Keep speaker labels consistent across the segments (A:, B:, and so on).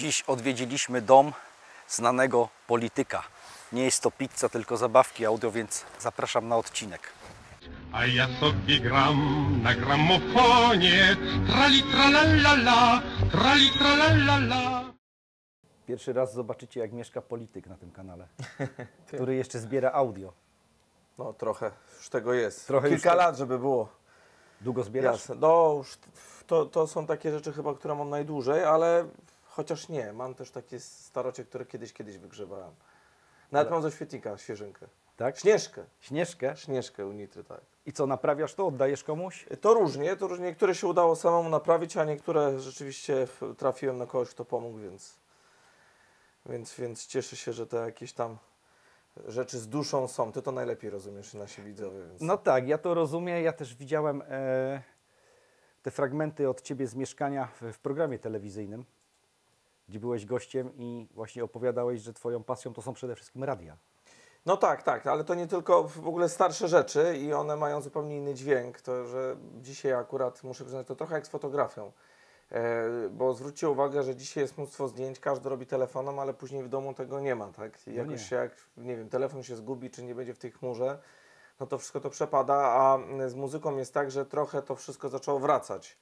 A: Dziś odwiedziliśmy dom znanego polityka. Nie jest to pizza, tylko zabawki audio, więc zapraszam na odcinek.
B: A ja sobie gram na gramofonie, trali tralalala, trali tralalala.
A: Pierwszy raz zobaczycie, jak mieszka polityk na tym kanale, który jeszcze zbiera audio.
C: No trochę już tego jest.
A: Trochę już
C: Kilka
A: tego.
C: lat, żeby było.
A: Długo zbierasz?
C: Jasne. No już to są takie rzeczy chyba, które mam najdłużej, ale chociaż nie. Mam też takie starocie, które kiedyś wygrzewałem. Nawet mam ze świetnika świeżynkę.
A: Tak?
C: Śnieżkę.
A: Śnieżkę?
C: Śnieżkę u Nitry, tak.
A: I co, naprawiasz to? Oddajesz komuś?
C: To różnie. Niektóre się udało samemu naprawić, a niektóre rzeczywiście trafiłem na kogoś, kto pomógł, więc cieszę się, że te jakieś tam rzeczy z duszą są. Ty to najlepiej rozumiesz, nasi widzowie. Więc...
A: No tak, ja to rozumiem. Ja też widziałem te fragmenty od Ciebie z mieszkania w programie telewizyjnym, gdzie byłeś gościem i właśnie opowiadałeś, że Twoją pasją to są przede wszystkim radia.
C: No tak, ale to nie tylko w ogóle starsze rzeczy i one mają zupełnie inny dźwięk. To, że dzisiaj akurat, muszę przyznać, to trochę jak z fotografią. Bo zwróćcie uwagę, że dzisiaj jest mnóstwo zdjęć, każdy robi telefonem, ale później w domu tego nie ma, tak? I jakoś się jak, nie wiem, telefon się zgubi, czy nie będzie w tej chmurze, no to wszystko to przepada, a z muzyką jest tak, że trochę to wszystko zaczęło wracać.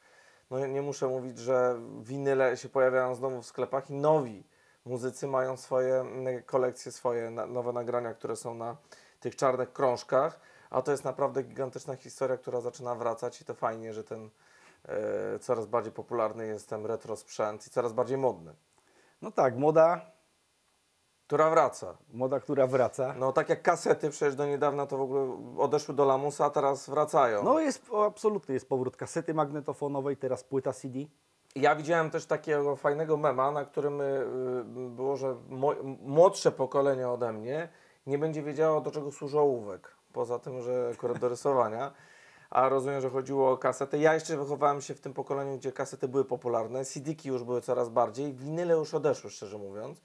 C: No nie muszę mówić, że winyle się pojawiają znowu w sklepach i nowi muzycy mają swoje kolekcje, swoje nowe nagrania, które są na tych czarnych krążkach, a to jest naprawdę gigantyczna historia, która zaczyna wracać i to fajnie, że ten coraz bardziej popularny jest ten retro sprzęt i coraz bardziej modny.
A: No tak, moda,
C: Która wraca.
A: która wraca.
C: No tak jak kasety przecież do niedawna to w ogóle odeszły do lamusa, a teraz wracają.
A: No absolutnie jest powrót kasety magnetofonowej, teraz płyta CD.
C: Ja widziałem też takiego fajnego mema, na którym było, że młodsze pokolenie ode mnie nie będzie wiedziało, do czego służy ołówek. Poza tym, że akurat do rysowania. A rozumiem, że chodziło o kasetę. Ja jeszcze wychowałem się w tym pokoleniu, gdzie kasety były popularne, CD-ki już były coraz bardziej, winyle już odeszły, szczerze mówiąc.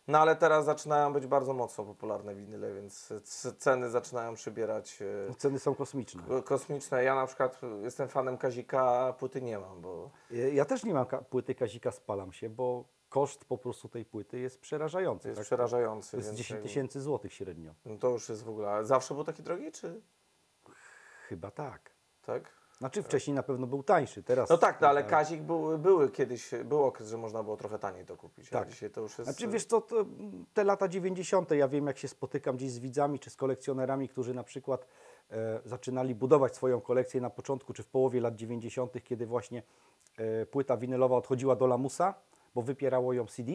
C: No ale teraz zaczynają być bardzo mocno popularne winyle, więc ceny zaczynają przybierać
A: Ceny są kosmiczne.
C: kosmiczne. Ja na przykład jestem fanem Kazika, a płyty nie mam, bo...
A: Ja też nie mam płyty Kazika, spalam się, bo koszt po prostu tej płyty jest przerażający.
C: Jest
A: tak?
C: przerażający.
A: To jest
C: więc
A: 10 tysięcy złotych średnio.
C: No to już jest w ogóle... Ale zawsze był taki drogi, czy...
A: Chyba tak.
C: Tak?
A: Znaczy wcześniej na pewno był tańszy, teraz...
C: No tak, no, ale Kazik były kiedyś, był okres, że można było trochę taniej to kupić,
A: Tak.
C: a dzisiaj to już jest...
A: Znaczy wiesz co, te lata 90. ja wiem, jak się spotykam gdzieś z widzami czy z kolekcjonerami, którzy na przykład zaczynali budować swoją kolekcję na początku czy w połowie lat 90., kiedy właśnie płyta winylowa odchodziła do lamusa, bo wypierało ją CD,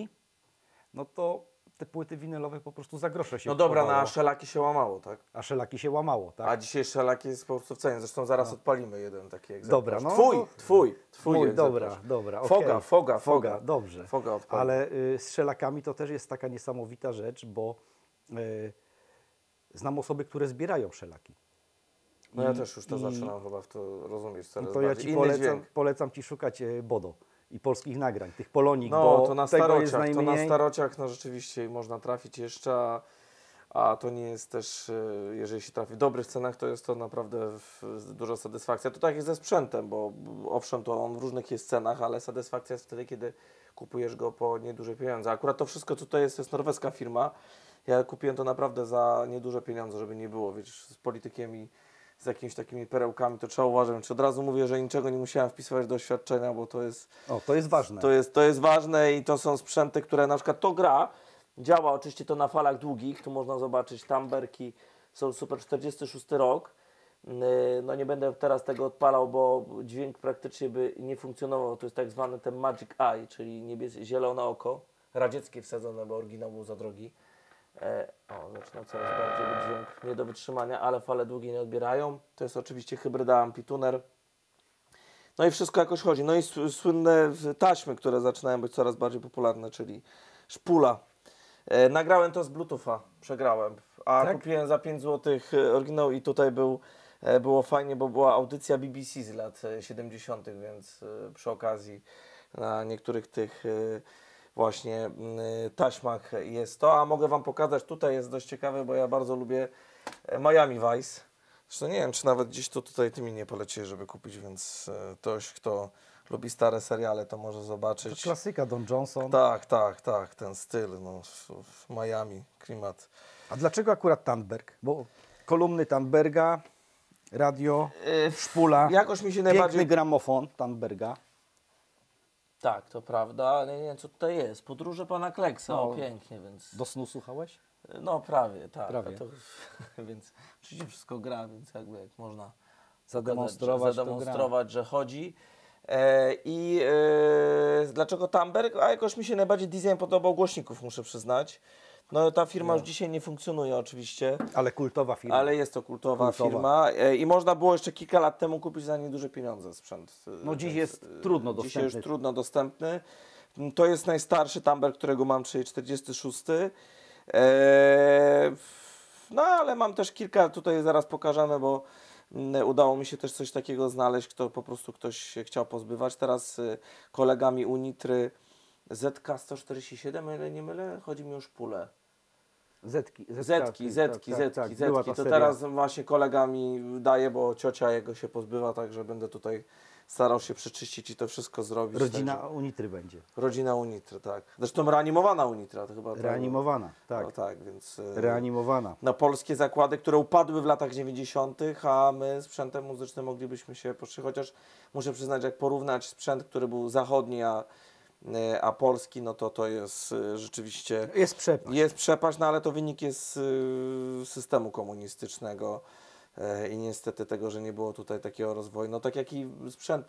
A: no to te płyty winylowe po prostu za grosze się
C: No dobra,
A: kupowało,
C: na szelaki się łamało, tak?
A: a szelaki się łamało, tak?
C: A dzisiaj szelaki jest po prostu w cenie, zresztą zaraz odpalimy jeden taki egzemplarz.
A: Dobra, no
C: Twój
A: Mój,
C: egzemplarz.
A: dobra.
C: Foga,
A: okej.
C: foga.
A: Dobrze.
C: Foga odpalimy.
A: Ale z szelakami to też jest taka niesamowita rzecz, bo znam osoby, które zbierają szelaki.
C: No ja też już to zaczynam chyba w to rozumieć coraz
A: To ja
C: bardziej.
A: Ci
C: Inny
A: polecam Ci szukać Bodo i polskich nagrań, tych Polonik,
C: No
A: bo
C: to na
A: tego jest
C: starociach,
A: najmniej.
C: no rzeczywiście można trafić jeszcze, a to nie jest też, jeżeli się trafi w dobrych cenach, to jest to naprawdę duża satysfakcja. To tak jest ze sprzętem, bo owszem, to on w różnych jest cenach, ale satysfakcja jest wtedy, kiedy kupujesz go po nieduże pieniądze. Akurat to wszystko, co tutaj jest, to jest norweska firma. Ja kupiłem to naprawdę za nieduże pieniądze, żeby nie było, wiesz, z politykiem i z jakimiś takimi perełkami, to trzeba uważać. Czy od razu mówię, że niczego nie musiałem wpisywać do doświadczenia, bo to jest...
A: To jest ważne.
C: To jest ważne i to są sprzęty, które na przykład to gra, działa oczywiście to na falach długich, tu można zobaczyć Tamberki, są Super 46 rok. No nie będę teraz tego odpalał, bo dźwięk praktycznie by nie funkcjonował. To jest tak zwany ten Magic Eye, czyli zielone oko, radzieckie wsadzone, bo oryginał był za drogi. Zaczyna coraz bardziej być dźwięk nie do wytrzymania, ale fale długie nie odbierają. To jest oczywiście hybryda Ampituner. No i wszystko jakoś chodzi. No i słynne taśmy, które zaczynają być coraz bardziej popularne, czyli szpula. Nagrałem to z Bluetootha, przegrałem, a
A: tak?
C: kupiłem za 5 zł oryginał i tutaj było fajnie, bo była audycja BBC z lat 70., więc przy okazji na niektórych tych właśnie taśmach jest to, a mogę Wam pokazać, tutaj jest dość ciekawe, bo ja bardzo lubię Miami Vice. Zresztą nie wiem, czy nawet gdzieś to tutaj Ty mi nie poleciłeś, żeby kupić, więc ktoś, kto lubi stare seriale, to może
A: To
C: zobaczyć.
A: klasyka, Don Johnson.
C: Tak, ten styl, no, w Miami, klimat.
A: A dlaczego akurat Tandberg? Bo kolumny Tandberga, radio, szpula,
C: Jakoś mi się
A: piękny
C: najbardziej...
A: gramofon Tandberga.
D: Tak, to prawda, ale nie wiem co tutaj jest. Podróże pana Kleksa,
A: No.
D: o pięknie, więc...
A: Do snu słuchałeś?
D: No prawie, tak.
A: Prawie.
D: A to, więc oczywiście wszystko gra, więc jakby jak można
A: Zademonstrować,
D: zademonstrować, że chodzi. Dlaczego Tandberg? A jakoś mi się najbardziej design podobał głośników, muszę przyznać. No ta firma już dzisiaj nie funkcjonuje oczywiście,
A: Ale kultowa firma.
D: ale jest to kultowa
A: Kultowa.
D: firma i można było jeszcze kilka lat temu kupić za nie duże pieniądze sprzęt.
A: No dziś
D: Więc,
A: jest trudno
D: Dzisiaj
A: dostępny.
D: już trudno dostępny. To jest najstarszy Tandberg, którego mam, czyli 46. No ale mam też kilka, tutaj zaraz pokażemy, bo udało mi się też coś takiego znaleźć, kto po prostu ktoś się chciał pozbywać. Teraz kolegami Unitry ZK-147, o ile nie mylę, chodzi mi o szpulę.
A: Zetki.
D: Zetki. To teraz właśnie kolega mi daje, bo ciocia jego się pozbywa, także będę tutaj starał się przeczyścić i to wszystko zrobić.
A: Rodzina
D: Także,
A: Unitry będzie.
D: rodzina Unitry, tak. Zresztą reanimowana Unitra, to chyba...
A: Reanimowana, tak.
D: No, tak, więc...
A: Reanimowana.
D: Na polskie zakłady, które upadły w latach 90., a my sprzętem muzycznym moglibyśmy się poszli, chociaż muszę przyznać, jak porównać sprzęt, który był zachodni, a polski, no to jest rzeczywiście...
A: Jest przepaść.
D: Jest przepaść, no ale to wynik jest systemu komunistycznego i niestety tego, że nie było tutaj takiego rozwoju. No tak jak i sprzęt,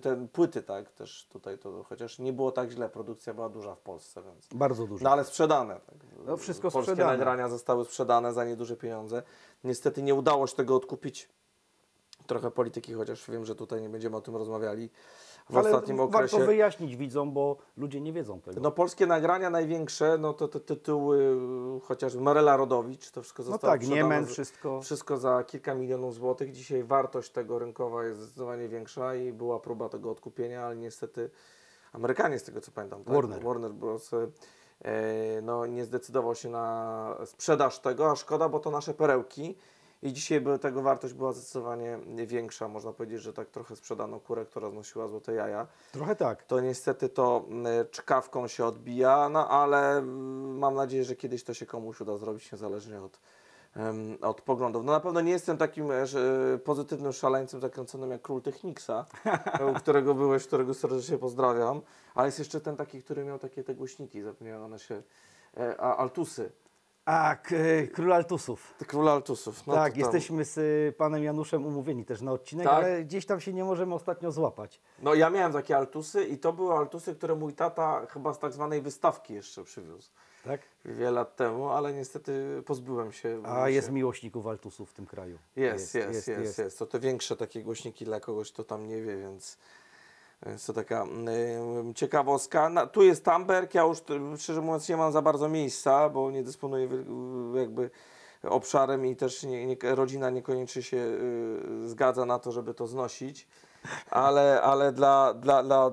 D: te płyty, tak, też tutaj to, chociaż nie było tak źle, produkcja była duża w Polsce, więc...
A: Bardzo dużo.
D: No ale sprzedane. Tak.
A: No, wszystko
D: Polskie
A: sprzedane.
D: nagrania zostały sprzedane za nieduże pieniądze. Niestety nie udało się tego odkupić. Trochę polityki, chociaż wiem, że tutaj nie będziemy o tym rozmawiali w
A: Ale
D: ostatnim okresie.
A: warto wyjaśnić widzom, bo ludzie nie wiedzą tego.
D: No polskie nagrania największe, no to te tytuły, chociażby Maryla Rodowicz, to wszystko
A: No
D: zostało
A: tak,
D: sprzedane
A: Niemen, wszystko.
D: wszystko za kilka milionów złotych. Dzisiaj wartość tego rynkowa jest zdecydowanie większa i była próba tego odkupienia, ale niestety Amerykanie, z tego co pamiętam, tak? Warner Bros. No, nie zdecydował się na sprzedaż tego, a szkoda, bo to nasze perełki. I dzisiaj tego wartość była zdecydowanie większa. Można powiedzieć, że tak trochę sprzedano kurę, która znosiła złote jaja.
A: Trochę tak.
D: To niestety to czkawką się odbija, no ale mam nadzieję, że kiedyś to się komuś uda zrobić, niezależnie od poglądów. No na pewno nie jestem takim pozytywnym szaleńcem zakręconym jak Król Technicsa, u którego byłeś, którego serdecznie pozdrawiam, ale jest jeszcze ten taki, który miał takie te głośniki, zapomniałem one się, Altusy.
A: A, Król Altusów.
D: Król Altusów. No
A: Tak,
D: to tam-
A: jesteśmy z panem Januszem umówieni też na odcinek,
D: Tak?
A: ale gdzieś tam się nie możemy ostatnio złapać.
D: No ja miałem takie Altusy i to były Altusy, które mój tata chyba z tak zwanej wystawki jeszcze przywiózł.
A: Tak?
D: Wiele lat temu, ale niestety pozbyłem się.
A: A jest miłośników Altusów w tym kraju.
D: Jest. To te większe takie głośniki dla kogoś, kto tam nie wie, więc to taka ciekawostka. Tu jest Tandberg, ja już szczerze mówiąc nie mam za bardzo miejsca, bo nie dysponuję jakby obszarem i też rodzina niekoniecznie się zgadza na to, żeby to znosić. Ale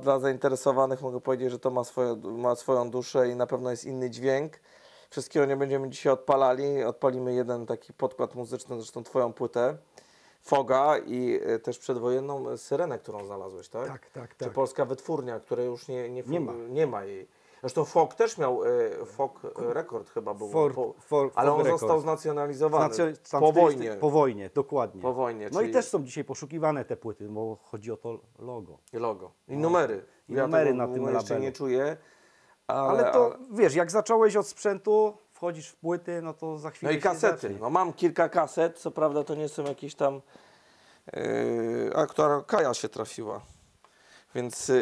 D: dla zainteresowanych mogę powiedzieć, że to ma swoją duszę i na pewno jest inny dźwięk. Wszystkiego nie będziemy dzisiaj odpalali. Odpalimy jeden taki podkład muzyczny, zresztą twoją płytę, Foga i też przedwojenną Syrenę, którą znalazłeś, tak?
A: Tak.
D: Czy polska wytwórnia, której już
A: Nie ma.
D: jej. Zresztą Fog też miał, Fog Rekord chyba był, ale on
A: Records.
D: został znacjonalizowany
A: Tam
D: po
A: wtedy-
D: wojnie.
A: Po wojnie, dokładnie.
D: Po wojnie,
A: No i
D: czyli-
A: też są dzisiaj poszukiwane te płyty, bo chodzi o to logo.
D: I logo. I numery.
A: I numery
D: tego
A: na tym
D: jeszcze
A: labelu.
D: nie czuję.
A: Ale to, wiesz, jak zacząłeś od sprzętu, wchodzisz w płyty, no to za chwilę
D: No i
A: się
D: kasety.
A: zacznie.
D: No mam kilka kaset, co prawda to nie są jakieś tam... która Kaja się trafiła.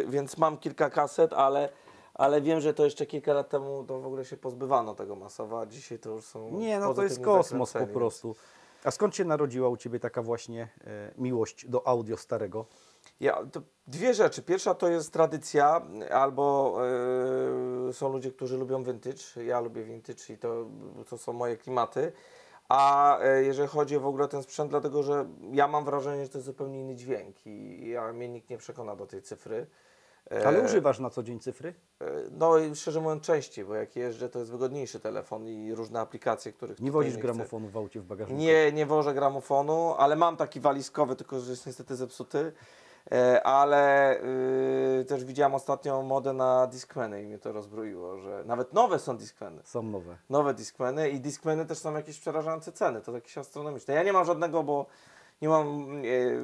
D: Więc mam kilka kaset, ale wiem, że to jeszcze kilka lat temu to w ogóle się pozbywano tego masowo, a dzisiaj to już są
A: Nie, no to jest
D: pozytywnie
A: kosmos po
D: zakręceni.
A: prostu. A skąd się narodziła u Ciebie taka właśnie miłość do audio starego?
C: To dwie rzeczy. Pierwsza to jest tradycja, albo są ludzie, którzy lubią vintage. Ja lubię vintage i to są moje klimaty. A jeżeli chodzi w ogóle o ten sprzęt, dlatego że ja mam wrażenie, że to jest zupełnie inny dźwięk i mnie nikt nie przekona do tej cyfry.
A: Ale używasz na co dzień cyfry?
C: No i szczerze mówiąc częściej, bo jak jeżdżę, to jest wygodniejszy telefon i różne aplikacje, których
A: Nie
C: tutaj
A: wozisz
C: chcę.
A: gramofonu w aucie w bagażniku?
C: Nie wożę gramofonu, ale mam taki walizkowy, tylko że jest niestety zepsuty.
D: Ale też widziałem ostatnio modę na Discmany i mnie to rozbroiło, że nawet nowe są Discmany.
A: Są nowe.
D: Nowe Discmany i Discmany też są jakieś przerażające ceny, to jakieś astronomiczne. Ja nie mam żadnego, bo nie mam...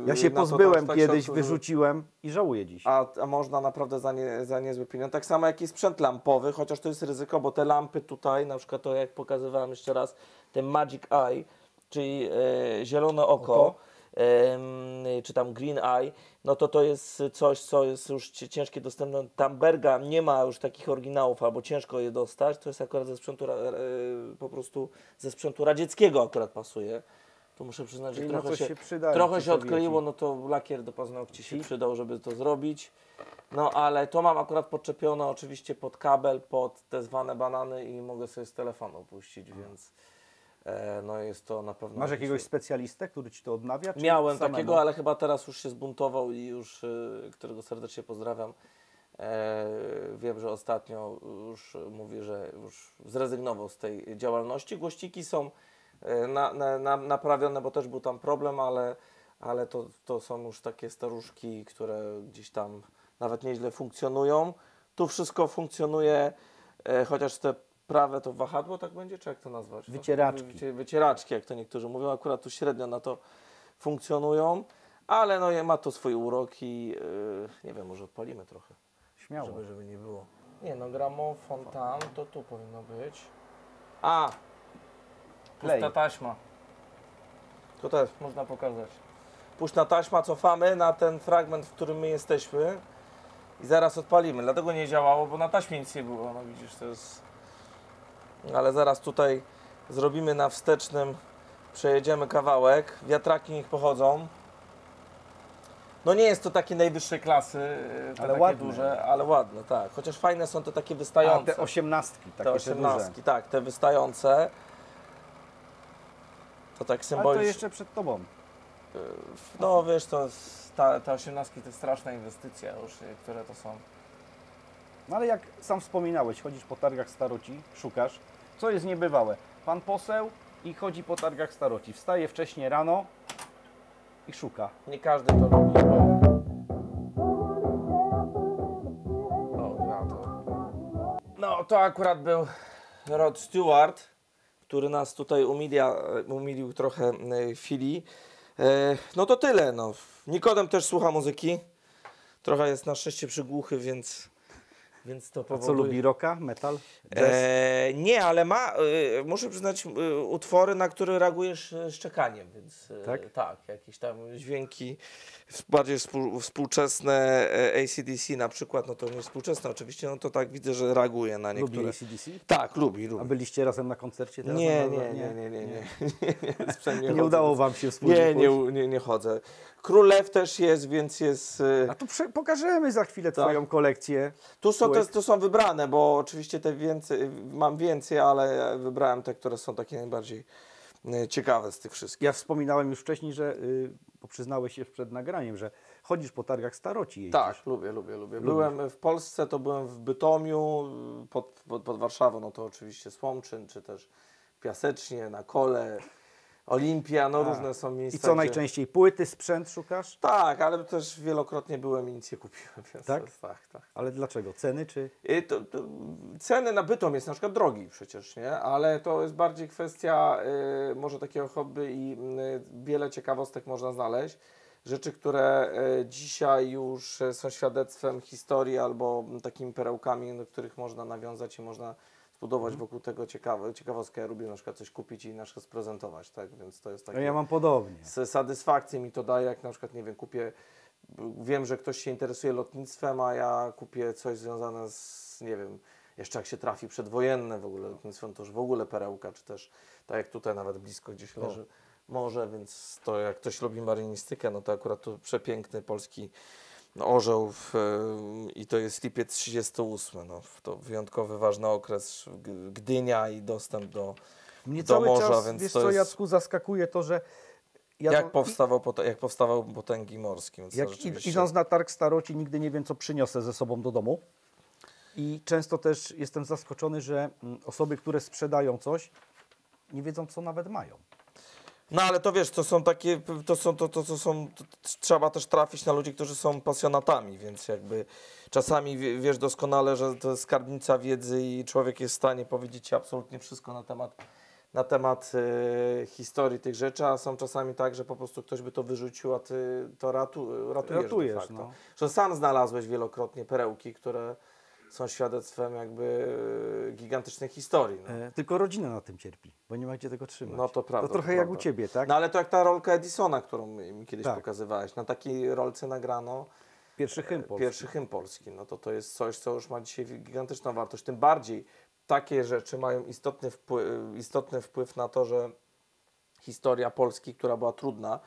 A: Ja się
D: na to
A: pozbyłem
D: tak
A: kiedyś,
D: środków,
A: wyrzuciłem i żałuję dziś.
D: a można naprawdę za niezły pieniądz. Tak samo jak i sprzęt lampowy, chociaż to jest ryzyko, bo te lampy tutaj, na przykład to jak pokazywałem jeszcze raz, ten Magic Eye, czyli zielone oko. Czy tam Green Eye, no to jest coś, co jest już ciężkie dostępne. Tamberga nie ma już takich oryginałów, albo ciężko je dostać. To jest akurat ze sprzętu, po prostu ze sprzętu radzieckiego akurat pasuje. Tu muszę przyznać,
A: Czyli
D: że
A: na
D: trochę
A: coś
D: się,
A: przydają
D: trochę
A: ci
D: się odkleiło,
A: Sowieci.
D: no to lakier do paznokci się przydał, żeby to zrobić. No ale to mam akurat podczepione oczywiście pod kabel, pod te zwane banany i mogę sobie z telefonu puścić, więc no jest to na pewno...
A: Masz
D: jakiś-
A: jakiegoś specjalistę, który ci to odnawia? Czy
D: Miałem
A: samemu?
D: takiego, ale chyba teraz już się zbuntował i już, którego serdecznie pozdrawiam. Wiem, że ostatnio już mówi, że już zrezygnował z tej działalności. Głośniki są naprawione, bo też był tam problem, ale to są już takie staruszki, które gdzieś tam nawet nieźle funkcjonują. Tu wszystko funkcjonuje, chociaż te prawe to wahadło, tak będzie, czy jak to nazwać?
A: Wycieraczki.
D: Wycieraczki, jak to niektórzy mówią, akurat tu średnio na to funkcjonują, ale no ma to swój urok i nie wiem, może odpalimy trochę,
A: Śmiało.
D: żeby nie było. Nie no, gramofon tam, to tu powinno być. A!
A: Play.
D: Pusta taśma. To też można pokazać. Puszczna taśma, cofamy na ten fragment, w którym my jesteśmy i zaraz odpalimy. Dlatego nie działało, bo na taśmie nic nie było. No widzisz, to jest... Ale zaraz tutaj zrobimy na wstecznym, przejedziemy kawałek, wiatraki niech pochodzą. No nie jest to takie najwyższej klasy, te
A: Ale
D: takie
A: ładne.
D: duże, ale ładne, tak. Chociaż fajne są te takie
A: A
D: wystające.
A: te 18, takie
D: Te
A: duże.
D: 18, tak, te wystające. To tak
A: Ale to
D: symbolicznie.
A: jeszcze przed tobą.
D: No wiesz, to te 18 to jest straszna inwestycja już, które to są.
A: No ale jak sam wspominałeś, chodzisz po targach staroci, szukasz, co jest niebywałe. Pan poseł i chodzi po targach staroci. Wstaje wcześnie rano i szuka.
D: Nie każdy to lubi, bo... No to akurat był Rod Stewart, który nas tutaj umilił trochę chwili. No to tyle, no. Nikodem też słucha muzyki. Trochę jest na szczęście przygłuchy, więc to
A: A
D: powoduje...
A: co lubi, rocka, metal, jazz?
D: Nie, ale ma, muszę przyznać, utwory, na które reagujesz szczekaniem, więc
A: Tak?
D: jakieś tam dźwięki bardziej współczesne, AC/DC na przykład, no to nie współczesne oczywiście, no to tak widzę, że reaguje na niektóre.
A: Lubi AC/DC?
D: Tak, lubi.
A: A byliście razem na koncercie teraz?
D: Nie,
A: Nie udało wam się wspólnie pójść?
D: nie chodzę. Król Lew też jest, więc jest...
A: A to pokażemy za chwilę twoją kolekcję.
D: Tu są wybrane, bo oczywiście te mam więcej, ale wybrałem te, które są takie najbardziej ciekawe z tych wszystkich.
A: Ja wspominałem już wcześniej, że bo przyznałeś się przed nagraniem, że chodzisz po targach staroci, jeździsz.
D: Tak, lubię. Byłem w Polsce, to byłem w Bytomiu, pod Warszawą, no to oczywiście Słomczyn, czy też Piasecznie, na Kole, Olimpia, no różne są miejsca.
A: I co najczęściej? Płyty, sprzęt szukasz?
D: Tak, ale też wielokrotnie byłem i nic nie kupiłem. Więc
A: Tak?
D: tak.
A: Ale dlaczego? Ceny czy...
D: Ceny na Bytom jest na przykład drogi przecież, nie? Ale to jest bardziej kwestia może takiego hobby i wiele ciekawostek można znaleźć. Rzeczy, które dzisiaj już są świadectwem historii albo takimi perełkami, do których można nawiązać i można zbudować wokół tego ciekawostkę. Ja lubię na przykład coś kupić i na przykład sprezentować, tak? Więc to jest takie...
A: No ja mam podobnie.
D: Satysfakcję mi to daje, jak na przykład, nie wiem, wiem, że ktoś się interesuje lotnictwem, a ja kupię coś związane z, nie wiem, jeszcze jak się trafi przedwojenne w ogóle lotnictwem, to już w ogóle perełka, czy też tak jak tutaj nawet blisko gdzieś leży morze, więc to jak ktoś lubi marynistykę, no to akurat tu przepiękny polski orzeł i to jest lipiec 38, no, to wyjątkowy, ważny okres, Gdynia i dostęp do
A: Mnie
D: do
A: cały
D: morza,
A: czas,
D: więc
A: wiesz
D: to
A: co,
D: jest...
A: Jacku, zaskakuje to, że...
D: Jak powstawał potęgi morskie. Więc to rzeczywiście...
A: Idąc na targ staroci, nigdy nie wiem, co przyniosę ze sobą do domu. I często też jestem zaskoczony, że osoby, które sprzedają coś, nie wiedzą, co nawet mają.
D: No ale to wiesz, to są takie, trzeba też trafić na ludzi, którzy są pasjonatami, więc jakby czasami wiesz doskonale, że to jest skarbnica wiedzy i człowiek jest w stanie powiedzieć ci absolutnie wszystko na temat historii tych rzeczy, a są czasami tak, że po prostu ktoś by to wyrzucił, a ty to ratujesz de facto.
A: No.
D: Że sam znalazłeś wielokrotnie perełki, które są świadectwem jakby gigantycznej historii. No.
A: Tylko rodzina na tym cierpi, bo nie macie tego trzymać.
D: No to prawda.
A: To trochę
D: to
A: jak
D: prawda.
A: u Ciebie, tak?
D: No ale to jak ta rolka Edisona, którą mi kiedyś
A: Tak.
D: pokazywałeś. Na takiej rolce nagrano
A: Pierwszy hymn polski.
D: pierwszy hymn polski. No to jest coś, co już ma dzisiaj gigantyczną wartość. Tym bardziej takie rzeczy mają istotny wpływ na to, że historia Polski, która była trudna,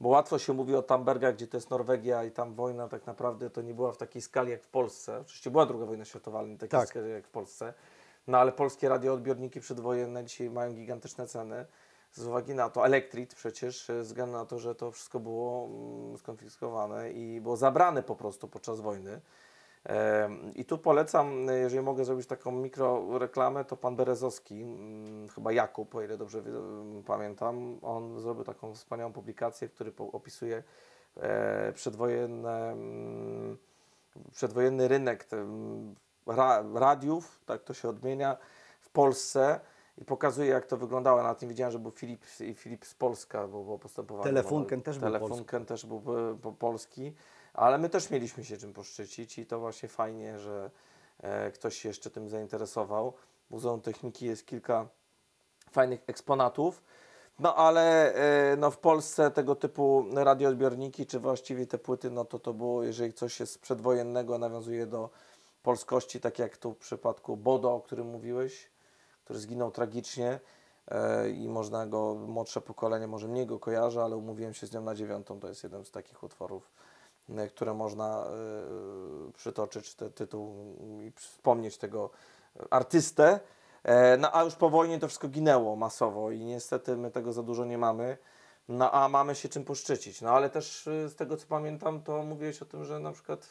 D: bo łatwo się mówi o Tambergach, gdzie to jest Norwegia i tam wojna tak naprawdę to nie była w takiej skali jak w Polsce. Oczywiście była II wojna światowa, ale nie takiej
A: Tak.
D: skali jak w Polsce. No ale polskie radioodbiorniki przedwojenne dzisiaj mają gigantyczne ceny z uwagi na to, Elektrit przecież, ze względu na to, że to wszystko było skonfiskowane i było zabrane po prostu podczas wojny. I tu polecam, jeżeli mogę zrobić taką mikroreklamę, to pan Berezowski, chyba Jakub, o ile dobrze pamiętam, on zrobił taką wspaniałą publikację, w której opisuje przedwojenny rynek radiów, tak to się odmienia, w Polsce i pokazuje, jak to wyglądało. Na tym widziałem, że był Filip z Polska, bo było postępowanie.
A: Telefunken też był
D: Telefunken też był polski, ale my też mieliśmy się czym poszczycić i to właśnie fajnie, że ktoś się jeszcze tym zainteresował. W Muzeum Techniki jest kilka fajnych eksponatów, no ale no w Polsce tego typu radioodbiorniki, czy właściwie te płyty, no to było, jeżeli coś jest przedwojennego, nawiązuje do polskości, tak jak tu w przypadku Bodo, o którym mówiłeś, który zginął tragicznie i można go, młodsze pokolenie może mniej go kojarzy, ale umówiłem się z nią na 9. To jest jeden z takich utworów, które można przytoczyć ten tytuł i wspomnieć tego artystę. No a już po wojnie to wszystko ginęło masowo i niestety my tego za dużo nie mamy. No a mamy się czym poszczycić. No ale też z tego co pamiętam, to mówiłeś o tym, że na przykład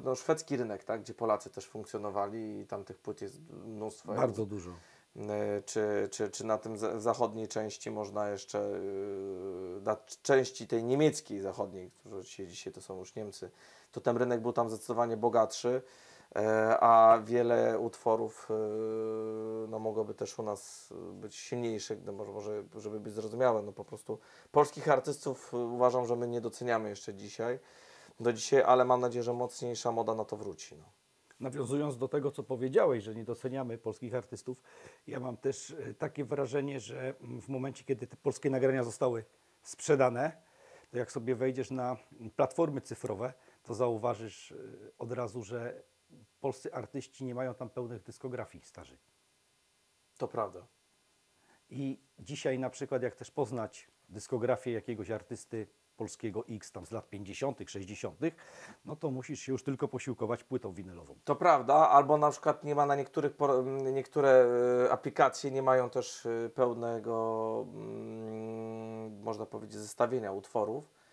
D: no, szwedzki rynek, tak, gdzie Polacy też funkcjonowali i tam tych płyt jest mnóstwo.
A: Bardzo dużo.
D: Czy na tym zachodniej części można jeszcze, na części tej niemieckiej zachodniej, którzy dzisiaj to są już Niemcy, to ten rynek był tam zdecydowanie bogatszy, a wiele utworów no, mogłoby też u nas być silniejszych, no, może żeby być zrozumiałe, no po prostu polskich artystów uważam, że my nie doceniamy jeszcze do dzisiaj, ale mam nadzieję, że mocniejsza moda na to wróci. No.
A: Nawiązując do tego, co powiedziałeś, że nie doceniamy polskich artystów, ja mam też takie wrażenie, że w momencie, kiedy te polskie nagrania zostały sprzedane, to jak sobie wejdziesz na platformy cyfrowe, to zauważysz od razu, że polscy artyści nie mają tam pełnych dyskografii starzy.
D: To prawda.
A: I dzisiaj na przykład jak też poznać dyskografię jakiegoś artysty polskiego X tam z lat 50., 60., no to musisz się już tylko posiłkować płytą winylową.
D: To prawda, albo na przykład nie ma na niektóre aplikacje nie mają też pełnego, można powiedzieć, zestawienia utworów.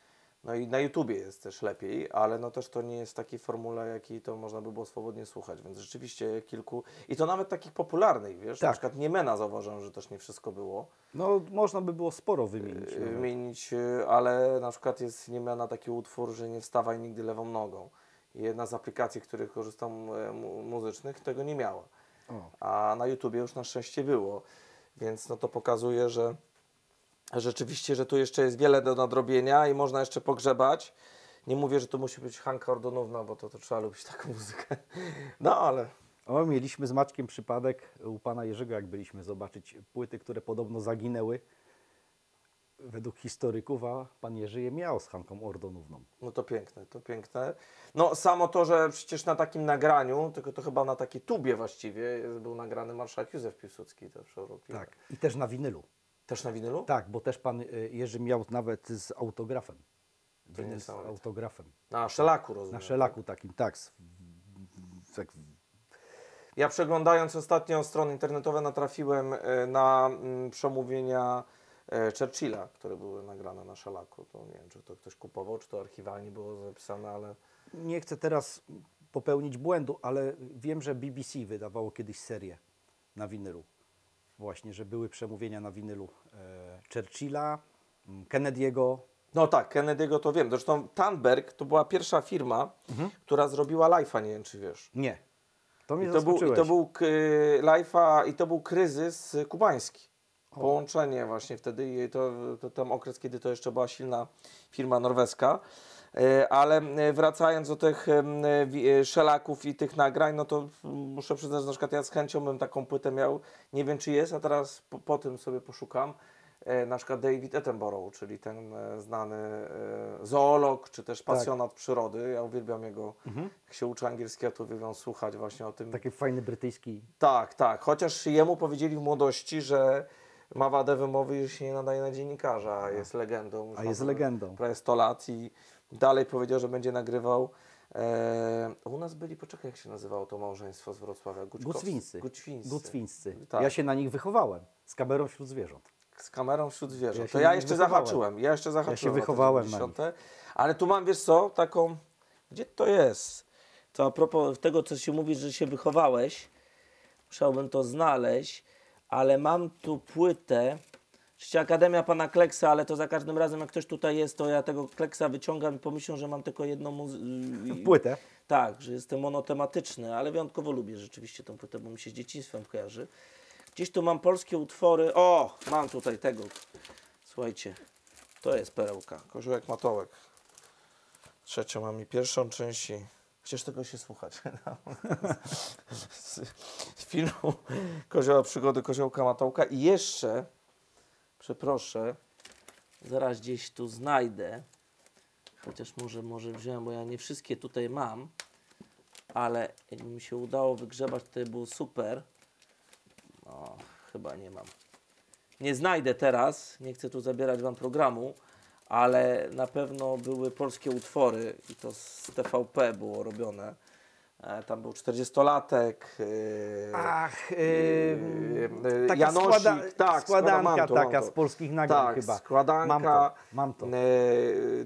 D: No i na YouTubie jest też lepiej, ale no też to nie jest w takiej formule, jakiej to można by było swobodnie słuchać, więc rzeczywiście kilku, i to nawet takich popularnych, wiesz,
A: Tak.
D: na przykład Niemena zauważyłem, że też nie wszystko było.
A: No można by było sporo wymienić. nawet.
D: Wymienić, ale na przykład jest Niemena taki utwór, że nie wstawaj nigdy lewą nogą. I jedna z aplikacji, których korzystam muzycznych, tego nie miała.
A: O.
D: A na YouTubie już na szczęście było, więc no to pokazuje, że rzeczywiście, że tu jeszcze jest wiele do nadrobienia i można jeszcze pogrzebać. Nie mówię, że to musi być Hanka Ordonówna, bo to trzeba lubić taką muzykę. No ale...
A: O, mieliśmy z Maćkiem przypadek u pana Jerzego, jak byliśmy zobaczyć płyty, które podobno zaginęły według historyków, a pan Jerzy je miał z Hanką Ordonówną.
D: No to piękne, to piękne. No samo to, że przecież na takim nagraniu, tylko to chyba na takiej tubie właściwie, był nagrany marszałek Józef Piłsudski też robił.
A: Tak. I też na winylu.
D: Też na winylu?
A: Tak, bo też pan Jerzy miał nawet z autografem. Winyl z
D: niesamowite.
A: autografem.
D: Na szelaku, rozumiem.
A: Na szelaku takim, tak. Tak.
D: Ja przeglądając ostatnio strony internetowe natrafiłem na przemówienia Churchilla, które były nagrane na szelaku. To nie wiem, czy to ktoś kupował, czy to archiwalnie było zapisane, ale...
A: Nie chcę teraz popełnić błędu, ale wiem, że BBC wydawało kiedyś serię na winylu. właśnie, że były przemówienia na winylu Churchilla, Kennedy'ego.
D: No tak, Kennedy'ego to wiem. Zresztą Tandberg to była pierwsza firma, która zrobiła live'a, nie wiem czy wiesz.
A: Nie, to mnie
D: I
A: zaskoczyłeś.
D: to był live'a i to był kryzys kubański. Połączenie właśnie wtedy i to ten okres, kiedy to jeszcze była silna firma norweska. Ale wracając do tych szelaków i tych nagrań, no to muszę przyznać, że na przykład ja z chęcią bym taką płytę miał, nie wiem czy jest, a teraz po tym sobie poszukam. Na przykład David Attenborough, czyli ten znany zoolog, czy też pasjonat przyrody. Ja uwielbiam jego, jak się uczy angielskiego, to uwielbiam słuchać właśnie o tym.
A: Taki fajny brytyjski.
D: Tak, tak. Chociaż jemu powiedzieli w młodości, że ma wadę wymowy i się nie nadaje na dziennikarza, a jest legendą.
A: A jest legendą.
D: Prawie 100 lat i dalej powiedział, że będzie nagrywał. U nas byli, poczekaj, jak się nazywało to małżeństwo z Wrocławia?
A: Gucwińscy.
D: Tak.
A: Ja się na nich wychowałem, z kamerą wśród zwierząt.
D: Z kamerą wśród zwierząt.
A: Ja
D: Ja
A: się
D: jeszcze
A: wychowałem.
D: zahaczyłem.
A: Ja się wychowałem na nich.
D: Ale tu mam, wiesz co, taką... Gdzie to jest? To a propos tego, co się mówi, że się wychowałeś, musiałbym to znaleźć, ale mam tu płytę, oczywiście Akademia Pana Kleksa, ale to za każdym razem, jak ktoś tutaj jest, to ja tego Kleksa wyciągam i pomyślą, że mam tylko jedną
A: Płytę.
D: Tak, że jestem monotematyczny, ale wyjątkowo lubię rzeczywiście tę płytę, bo mi się z dzieciństwem kojarzy. Gdzieś tu mam polskie utwory. O, mam tutaj tego. Słuchajcie, to jest perełka. Koziołek Matołek. Trzecią mam i pierwszą część. I... Chociaż tego się słuchać. Z filmu Kozioła Przygody Koziołka Matołka. I jeszcze, przeproszę, zaraz gdzieś tu znajdę. Chociaż może wziąłem, bo ja nie wszystkie tutaj mam. Ale jakby mi się udało wygrzebać, to było super. No, chyba nie mam. Nie znajdę teraz, nie chcę tu zabierać Wam programu, ale na pewno były polskie utwory i to z TVP było robione. Tam był 40-latek.
A: Taka
D: Janosik, tak,
A: składanka
D: mam
A: taka
D: to.
A: z polskich nagrań
D: Tak,
A: chyba.
D: składanka.
A: Mam to.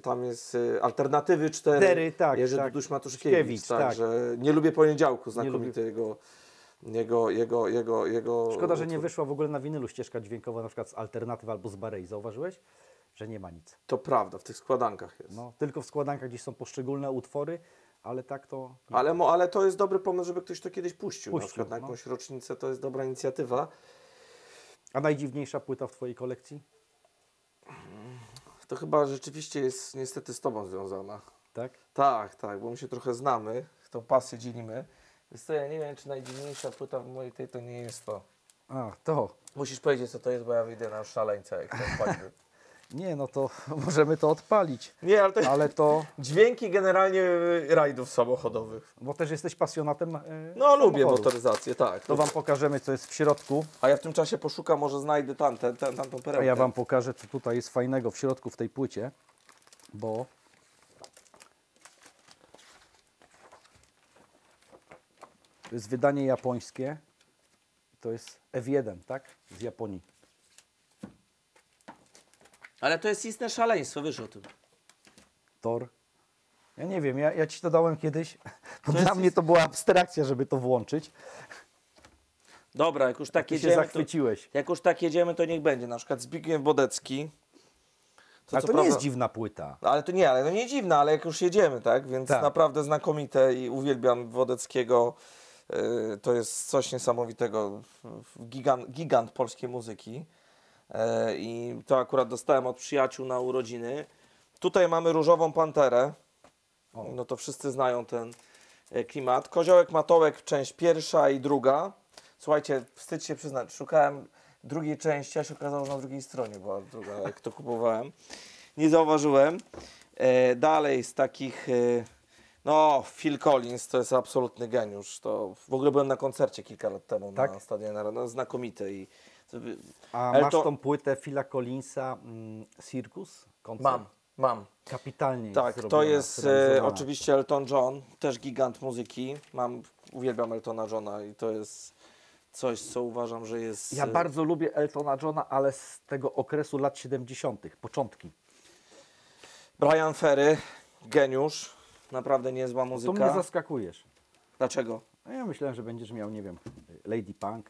D: Tam jest Alternatywy 4.
A: Tak,
D: Jerzy
A: tak.
D: Duduś Matuszkiewicz. Tak, że nie lubię Poniedziałku, znakomity jego...
A: Szkoda, że nie wyszła w ogóle na winylu ścieżka dźwiękowa, na przykład z Alternatyw albo z Barei. Zauważyłeś? Że nie ma nic.
D: To prawda, w tych składankach jest.
A: No, tylko w składankach gdzieś są poszczególne utwory, ale tak to... nie.
D: Ale to jest dobry pomysł, żeby ktoś to kiedyś puścił. Na przykład na
A: no.
D: jakąś rocznicę to jest dobra inicjatywa.
A: A najdziwniejsza płyta w Twojej kolekcji?
D: To chyba rzeczywiście jest niestety z Tobą związana.
A: Tak?
D: Tak, bo my się trochę znamy, tą pasję dzielimy. Więc to ja nie wiem, czy najdziwniejsza płyta w mojej tej to nie jest to.
A: A, to.
D: Musisz powiedzieć, co to jest, bo ja wyjdę na szaleńca, jak to odpalimy.
A: Nie, no to możemy to odpalić.
D: Nie,
A: Ale to...
D: dźwięki generalnie rajdów samochodowych.
A: Bo też jesteś pasjonatem
D: No, lubię
A: samochodów.
D: motoryzację, tak.
A: To Wam pokażemy, co jest w środku.
D: A ja w tym czasie poszukam, może znajdę tamtą perełkę.
A: A ja Wam pokażę, co tutaj jest fajnego w środku w tej płycie. Bo... to jest wydanie japońskie. To jest F1, tak? Z Japonii.
D: Ale to jest istne szaleństwo, wiesz o tym.
A: Tor. Ja nie wiem, ja Ci to dałem kiedyś, bo
D: To
A: dla
D: jest-
A: mnie to była abstrakcja, żeby to włączyć.
D: Dobra, jak już tak
A: Ty się
D: jedziemy,
A: zachwyciłeś.
D: jak już tak jedziemy, to niech będzie. Na przykład Zbigniew Bodecki.
A: Ale to nie jest dziwna płyta.
D: Ale to nie dziwne, ale jak już jedziemy, tak? Więc
A: Tak.
D: naprawdę znakomite i uwielbiam Wodeckiego. To jest coś niesamowitego. Gigant polskiej muzyki. I to akurat dostałem od przyjaciół na urodziny. Tutaj mamy Różową Panterę.
A: O.
D: No to wszyscy znają ten klimat. Koziołek Matołek, część pierwsza i druga. Słuchajcie, wstyd się przyznać, szukałem drugiej części, a się okazało, że na drugiej stronie była druga, jak to kupowałem. Nie zauważyłem. Dalej z takich, no Phil Collins to jest absolutny geniusz. To w ogóle byłem na koncercie kilka lat temu
A: Tak?
D: na Stadionie Narodowym. No, znakomity. I
A: A
D: Ale
A: masz
D: to-
A: tą płytę Phila Collinsa Circus? Koncert?
D: mam.
A: Kapitalnie jest
D: Tak, to
A: zrobiona,
D: jest
A: zrealizowana.
D: oczywiście Elton John, też gigant muzyki. Uwielbiam Eltona Johna i to jest coś, co uważam, że jest...
A: Ja bardzo lubię Eltona Johna, ale z tego okresu lat 70., początki.
D: Brian Ferry, geniusz, naprawdę niezła
A: To
D: muzyka.
A: mnie zaskakujesz.
D: Dlaczego?
A: A ja myślałem, że będziesz miał, nie wiem, Lady Punk.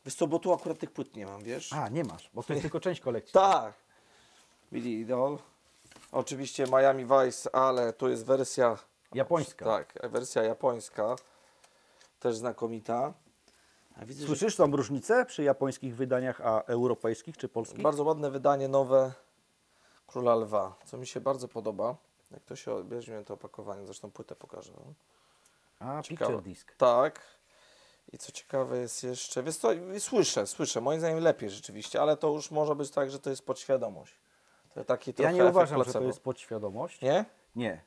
D: Wiesz co, bo tu akurat tych płyt nie mam, wiesz?
A: A, nie masz, bo to jest tylko część kolekcji.
D: Tak. Billy Idol. Oczywiście Miami Vice, ale to jest wersja...
A: Japońska.
D: Tak, wersja japońska. Też znakomita. A widzę,
A: Słyszysz tą różnicę przy japońskich wydaniach, a europejskich czy
D: że
A: polskich?
D: bardzo ładne wydanie nowe Króla Lwa, co mi się bardzo podoba. Jak to się weźmie to opakowanie, zresztą płytę pokażę.
A: A,
D: Ciekawe.
A: picture disc.
D: Tak. I co ciekawe jest jeszcze, wiesz co, słyszę, moim zdaniem lepiej rzeczywiście, ale to już może być tak, że to jest podświadomość. To taki
A: Ja
D: trochę
A: nie
D: efekt
A: uważam, że to
D: placebo.
A: jest podświadomość.
D: Nie?
A: Nie.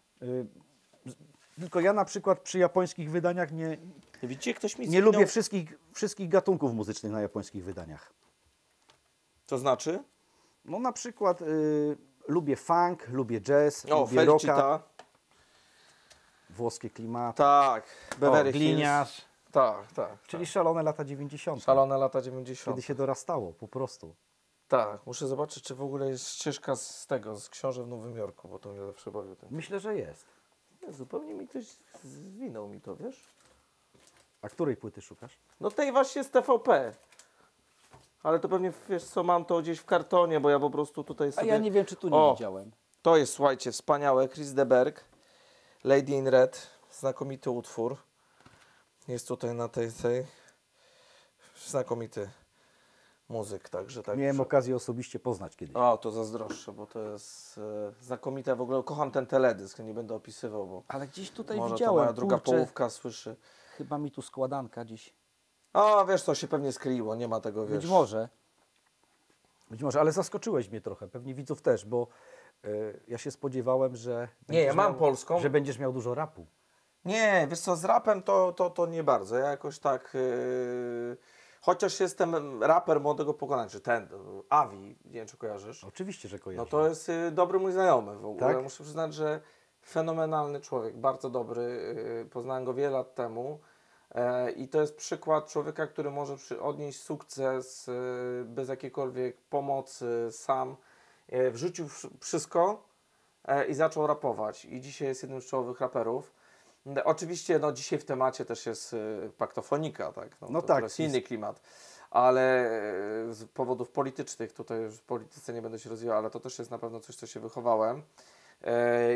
A: Tylko ja na przykład przy japońskich wydaniach
D: Widzicie, ktoś mi
A: nie
D: zwinął-
A: lubię wszystkich gatunków muzycznych na japońskich wydaniach.
D: To znaczy?
A: No na przykład lubię funk, lubię jazz,
D: O,
A: lubię rocka,
D: Felicita.
A: włoskie klimaty,
D: Tak, Beverly Hills.
A: gliniarz,
D: Tak.
A: czyli szalone lata 90.
D: Szalone lata 90.
A: Kiedy się dorastało, po prostu.
D: Tak, muszę zobaczyć, czy w ogóle jest ścieżka z tego, z książek w Nowym Jorku, bo to mnie zawsze bawi.
A: Myślę, że jest.
D: Nie, zupełnie mi ktoś zwinął mi to, wiesz?
A: A której płyty szukasz?
D: No tej właśnie z TVP. Ale to pewnie, wiesz co, mam to gdzieś w kartonie, bo ja po prostu tutaj
A: A
D: sobie...
A: ja nie wiem, czy tu nie
D: O!
A: widziałem.
D: To jest, słuchajcie, wspaniałe. Chris de Berg, Lady in Red, znakomity utwór. Jest tutaj na tej znakomity muzyk, także tak.
A: Miałem okazję osobiście poznać kiedyś.
D: O, to zazdroszczę, bo to jest znakomite. W ogóle kocham ten teledysk, nie będę opisywał, bo
A: Ale gdzieś tutaj
D: może to
A: widziałem,
D: moja druga
A: kurczę,
D: połówka słyszy.
A: chyba mi tu składanka dziś.
D: A, wiesz, to się pewnie skleiło, nie ma tego, wiesz.
A: Być może. Być może, ale zaskoczyłeś mnie trochę, pewnie widzów też, bo ja się spodziewałem, że
D: Nie, ja
A: będziesz
D: mam
A: miał,
D: polską.
A: że będziesz miał dużo rapu.
D: Nie, wiesz co, z rapem to nie bardzo. Ja jakoś tak... chociaż jestem raper młodego pokolenia, czy ten, Avi, nie wiem czy kojarzysz.
A: Oczywiście, że
D: No
A: kojarzę.
D: to jest dobry mój znajomy w ogóle.
A: Tak?
D: Muszę przyznać, że fenomenalny człowiek, bardzo dobry. Poznałem go wiele lat temu. I to jest przykład człowieka, który może odnieść sukces bez jakiejkolwiek pomocy sam. Wrzucił wszystko i zaczął rapować. I dzisiaj jest jednym z czołowych raperów. Oczywiście no, dzisiaj w temacie też jest Paktofonika, tak?
A: No
D: to,
A: tak,
D: to jest inny klimat. Ale z powodów politycznych, tutaj już w polityce nie będę się rozwijał, ale to też jest na pewno coś, co się wychowałem.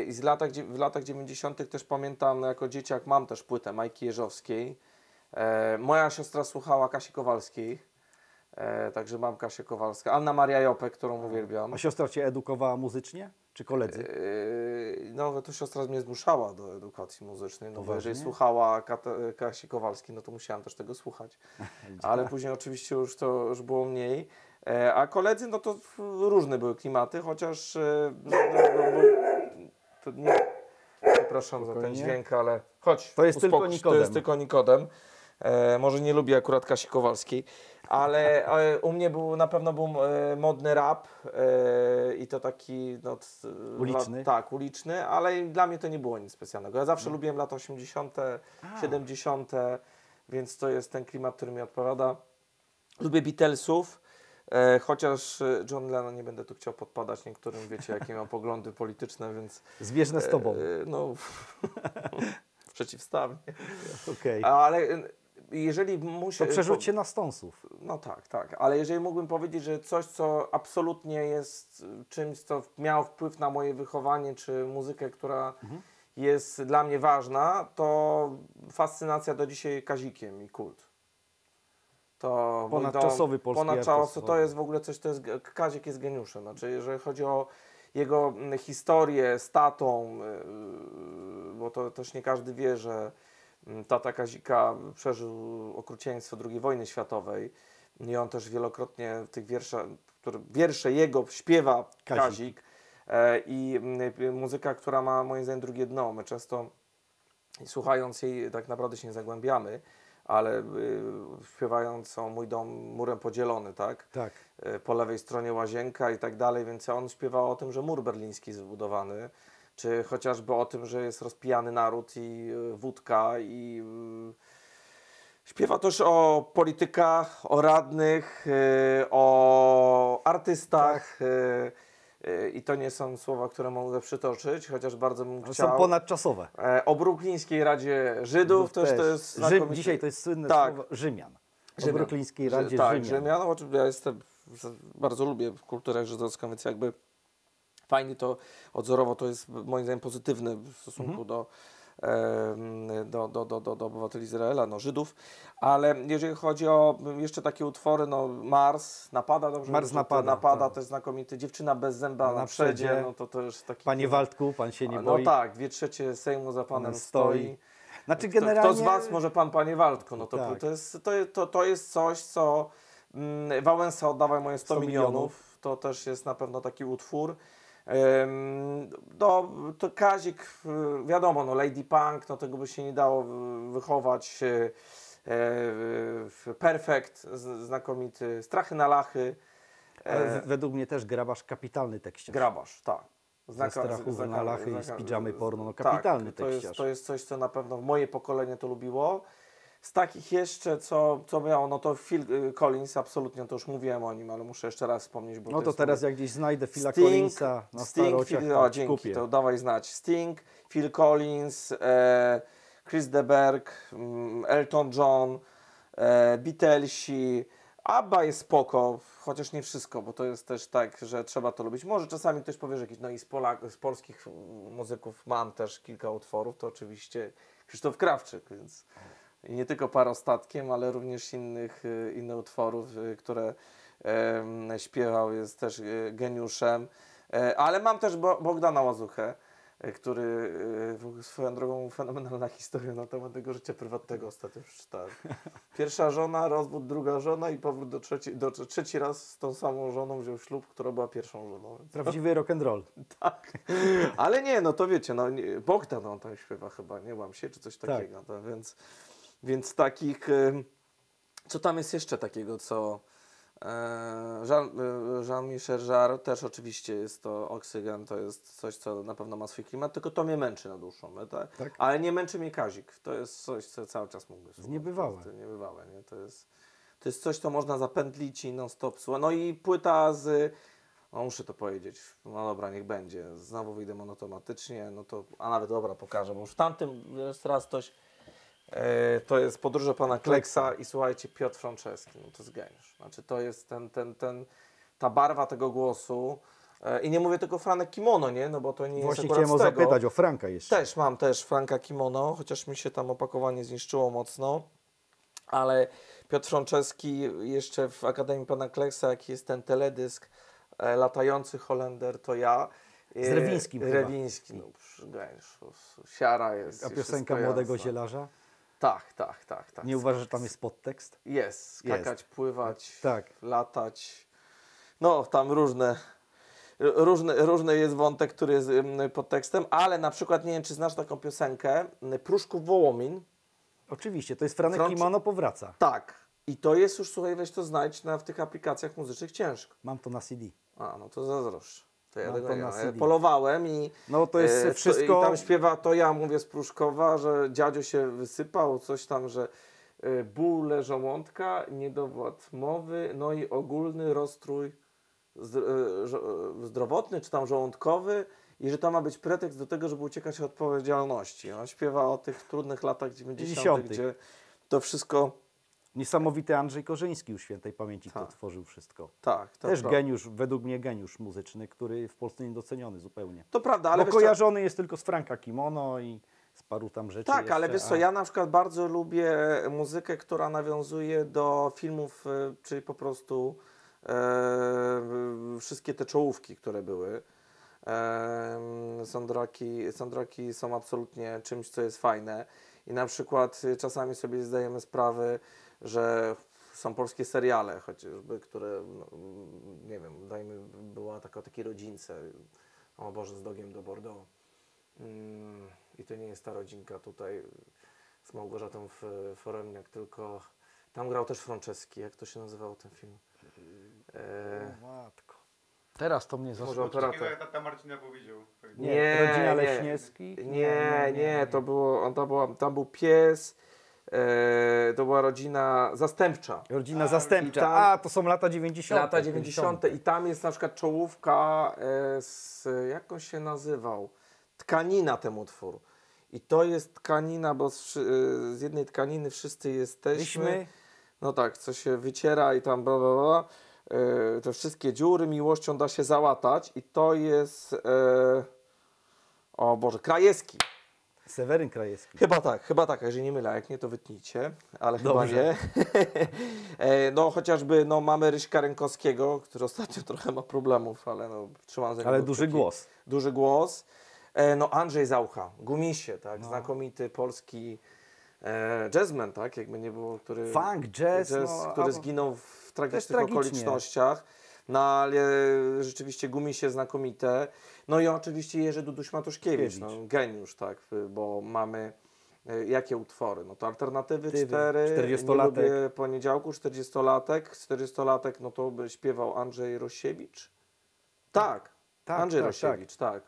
D: I w latach 90. też pamiętam, no, jako dzieciak mam też płytę Majki Jeżowskiej. Moja siostra słuchała Kasi Kowalskiej, także mam Kasię Kowalską. Anna Maria Jopek, którą uwielbiam.
A: A siostra Cię edukowała muzycznie? Czy koledzy?
D: No to siostra mnie zmuszała do edukacji muzycznej, no bo
A: Poważnie?
D: jeżeli słuchała Kasi Kowalskiej, no to musiałam też tego słuchać. Ale później oczywiście to już było mniej. A koledzy, no to różne były klimaty, chociaż to nie... Przepraszam za ten
A: Spokojnie.
D: dźwięk, ale chodź,
A: To jest tylko
D: uspokój się,
A: Nikodem.
D: To jest tylko Nikodem. Może nie lubię akurat Kasi Kowalskiej, ale u mnie na pewno był modny rap i to taki... No,
A: Uliczny?
D: Tak, uliczny, ale dla mnie to nie było nic specjalnego. Ja zawsze lubiłem lata 80., 70., więc to jest ten klimat, który mi odpowiada. Lubię Beatlesów, chociaż John Lennon, nie będę tu chciał podpadać niektórym, wiecie jakie mam poglądy polityczne, więc...
A: Zbieżne z Tobą.
D: No, przeciwstawnie.
A: Okej.
D: Ale jeżeli muszę...
A: To przerzuć się na Stonesów.
D: No tak, ale jeżeli mógłbym powiedzieć, że coś, co absolutnie jest czymś, co miało wpływ na moje wychowanie, czy muzykę, która jest dla mnie ważna, to fascynacja do dzisiaj Kazikiem i kult. To
A: Ponadczasowy polski
D: ponadczasowy,
A: artysta.
D: to jest w ogóle coś, Kazik jest geniuszem. Znaczy, jeżeli chodzi o jego historię z tatą, bo to też nie każdy wie, że tata Kazika przeżył okrucieństwo II wojny światowej i on też wielokrotnie w tych wiersze jego śpiewa Kazik. I muzyka, która ma moim zdaniem drugie dno. My często słuchając jej tak naprawdę się nie zagłębiamy, ale śpiewając o mój dom murem podzielony, tak?
A: Tak.
D: Po lewej stronie łazienka i tak dalej, więc on śpiewał o tym, że mur berliński jest wybudowany, czy chociażby o tym, że jest rozpijany naród i wódka i śpiewa też o politykach, o radnych, o artystach. I to nie są słowa, które mogę przytoczyć, chociaż bardzo bym chciał.
A: Są ponadczasowe.
D: O Brooklińskiej Radzie Żydów też to jest znakomite.
A: Dzisiaj to jest słynne
D: Tak.
A: słowo Rzymian. o Brooklyńskiej Radzie
C: Tak,
A: Rzymian.
C: Rzymian. Ja bardzo lubię kulturę żydowską, więc jakby fajnie to odzorowo, to jest moim zdaniem pozytywne w stosunku do obywateli Izraela, no Żydów, ale jeżeli chodzi o jeszcze takie utwory, no Mars napada, dobrze?
A: Mars napada, tak.
C: to jest znakomity. Dziewczyna bez zęba na
A: przedzie.
C: przedzie, no to już taki...
A: Panie Waldku, pan się nie
C: No
A: boi.
C: tak, 2/3 Sejmu za panem
A: stoi.
C: stoi.
A: Znaczy generalnie...
C: Kto z was może Panie Waldku? No to,
A: Tak.
C: to jest coś, co Wałęsa oddawaj moje 100 milionów.
A: milionów.
C: To też jest na pewno taki utwór. To Kazik, wiadomo, no Lady Punk, no tego by się nie dało wychować. Perfekt, znakomity. Strachy na lachy.
A: Ale według mnie też Grabarz kapitalny tekściarz.
C: Grabarz, tak.
A: Ze strachów na lachy i z pidżamy porno, no kapitalny
C: tak,
A: tekściarz.
C: To jest coś, co na pewno moje pokolenie to lubiło. Z takich jeszcze, co miało, no to Phil Collins, absolutnie, to już mówiłem o nim, ale muszę jeszcze raz wspomnieć, bo
A: No to
C: jest
A: teraz jak gdzieś znajdę Phila
C: Sting,
A: Collinsa na starociach, to
C: dzięki,
A: kupię.
C: to dawaj znać. Sting, Phil Collins, Chris de Berg, Elton John, Beatlesi, ABBA jest spoko, chociaż nie wszystko, bo to jest też tak, że trzeba to lubić. Może czasami ktoś powie, że jakiś, no i z polskich muzyków mam też kilka utworów, to oczywiście Krzysztof Krawczyk, więc nie tylko Parostatkiem, ale również inne utworów, które śpiewał, jest też geniuszem. Ale mam też Bogdana Łazuchę, który swoją drogą fenomenalna historia na temat tego życia prywatnego ostatnio przeczytałem. Pierwsza żona, rozwód, druga żona i powrót trzeci raz z tą samą żoną wziął ślub, która była pierwszą żoną. Więc
A: Prawdziwy rock'n'roll.
C: tak. Ale nie, no to wiecie, no Bogdan on tam śpiewa chyba, nie łam się, czy coś takiego. Tak. Więc takich, co tam jest jeszcze takiego, co Jean-Michel Jarre też oczywiście jest to Oksygen, to jest coś, co na pewno ma swój klimat, tylko to mnie męczy na dłuższą metę,
A: Tak.
C: ale nie męczy mnie Kazik, to jest coś, co cały czas mógłby słuchać.
A: Niebywałe.
C: To jest niebywałe, nie? To jest coś, co można zapętlić i non-stop słuchać. No i płyta no muszę to powiedzieć, no dobra, niech będzie, znowu wyjdę monotomatycznie, no to, a nawet dobra, pokażę, bo już w tamtym jeszcze raz coś, to jest Podróże pana Kleksa i słuchajcie, Piotr Franceski, no to jest geniusz. Znaczy to jest ta barwa tego głosu i nie mówię tylko Franek Kimono, nie, no bo to nie
A: Właśnie
C: jest akurat
A: chciałem
C: z tego.
A: zapytać o Franka jeszcze.
C: Mam też Franka Kimono, chociaż mi się tam opakowanie zniszczyło mocno, ale Piotr Franceski jeszcze w Akademii pana Kleksa, jaki jest ten teledysk Latający Holender, to ja.
A: Z Rewińskim chyba.
C: Rewiński, no geniusz, siara jest.
A: A piosenka Młodego
C: jasne.
A: Zielarza?
C: Tak.
A: Nie uważasz, że tam jest podtekst?
C: Jest, skakać, pływać,
A: Tak.
C: latać. No, tam różny jest wątek, który jest pod tekstem, ale na przykład, nie wiem, czy znasz taką piosenkę, Pruszków Wołomin.
A: Oczywiście, to jest Franek Kimono powraca.
C: Tak. I to jest już, słuchaj, weź to znajdź w tych aplikacjach muzycznych ciężko.
A: Mam to na CD.
C: A, no to zazdroszczę. To ja
A: Mam
C: tego
A: to
C: nie
A: na
C: mam.
A: CD.
C: Polowałem i
A: No to jest wszystko...
C: I tam śpiewa, to ja mówię z Pruszkowa, że dziadzio się wysypał, coś tam, że bóle żołądka, niedowład mowy, no i ogólny rozstrój zdrowotny, czy tam żołądkowy i że to ma być pretekst do tego, żeby uciekać od odpowiedzialności. On śpiewa o tych trudnych latach 90., gdzie to wszystko...
A: Niesamowity Andrzej Korzyński już świętej pamięci
C: Tak.
A: to tworzył wszystko.
C: Tak, to
A: Też
C: prawda.
A: geniusz, według mnie geniusz muzyczny, który w Polsce niedoceniony zupełnie.
C: To prawda, ale
A: Bo kojarzony jest tylko z Franka Kimono i z paru tam rzeczy
C: tak,
A: jeszcze,
C: ale wiesz co, ja na przykład bardzo lubię muzykę, która nawiązuje do filmów, czyli po prostu wszystkie te czołówki, które były. Soundtracki są absolutnie czymś, co jest fajne i na przykład czasami sobie zdajemy sprawę, że są polskie seriale chociażby, które, no, nie wiem, była taki rodzince, o Boże, z Dogiem do Bordeaux. I to nie jest ta rodzinka tutaj z Małgorzatą Foremniak, tylko tam grał też Franceski. Jak to się nazywał ten film?
A: O matko. Teraz to mnie
C: Może
A: zaskoczyło.
C: operator.
B: Takiego jak tata Marcina powiedział.
A: Nie, Rodzina Leśniewskich?
C: Nie, to było, tam był pies, to była rodzina zastępcza.
A: Rodzina Zastępcza.
C: i tam-
A: To są lata 90.
C: Lata 90. I tam jest na przykład czołówka jak on się nazywał? Tkanina ten utwór. I to jest tkanina, bo z jednej tkaniny wszyscy jesteśmy.
D: No tak, co się wyciera i tam bla, bla, bla. Te wszystkie dziury miłością da się załatać i to jest, o Boże, Krajewski.
A: Seweryn Krajewski.
D: Chyba tak, jeżeli nie mylę, jak nie to wytnijcie, ale
A: Dobrze.
D: chyba nie. No chociażby no, mamy Ryśka Rękowskiego, który ostatnio trochę ma problemów, ale no, trzymam za niego
A: Ale duży
D: kciuki.
A: głos.
D: Duży głos. No Andrzej Zaucha, Gumisie, tak, znakomity polski jazzman, tak, jakby nie było, który...
A: Funk, jazz, no,
D: który zginął w tragicznych
A: tragicznie.
D: okolicznościach. No ale rzeczywiście Gumisie znakomite. No i oczywiście Jerzy Duduś-Matuszkiewicz, no, geniusz, tak, bo mamy jakie utwory? No to Alternatywy 4,
A: 40-latek.
D: Nie lubię Poniedziałku, 40-latek, no to by śpiewał Andrzej Rosiewicz? Tak, Andrzej Rosiewicz, tak.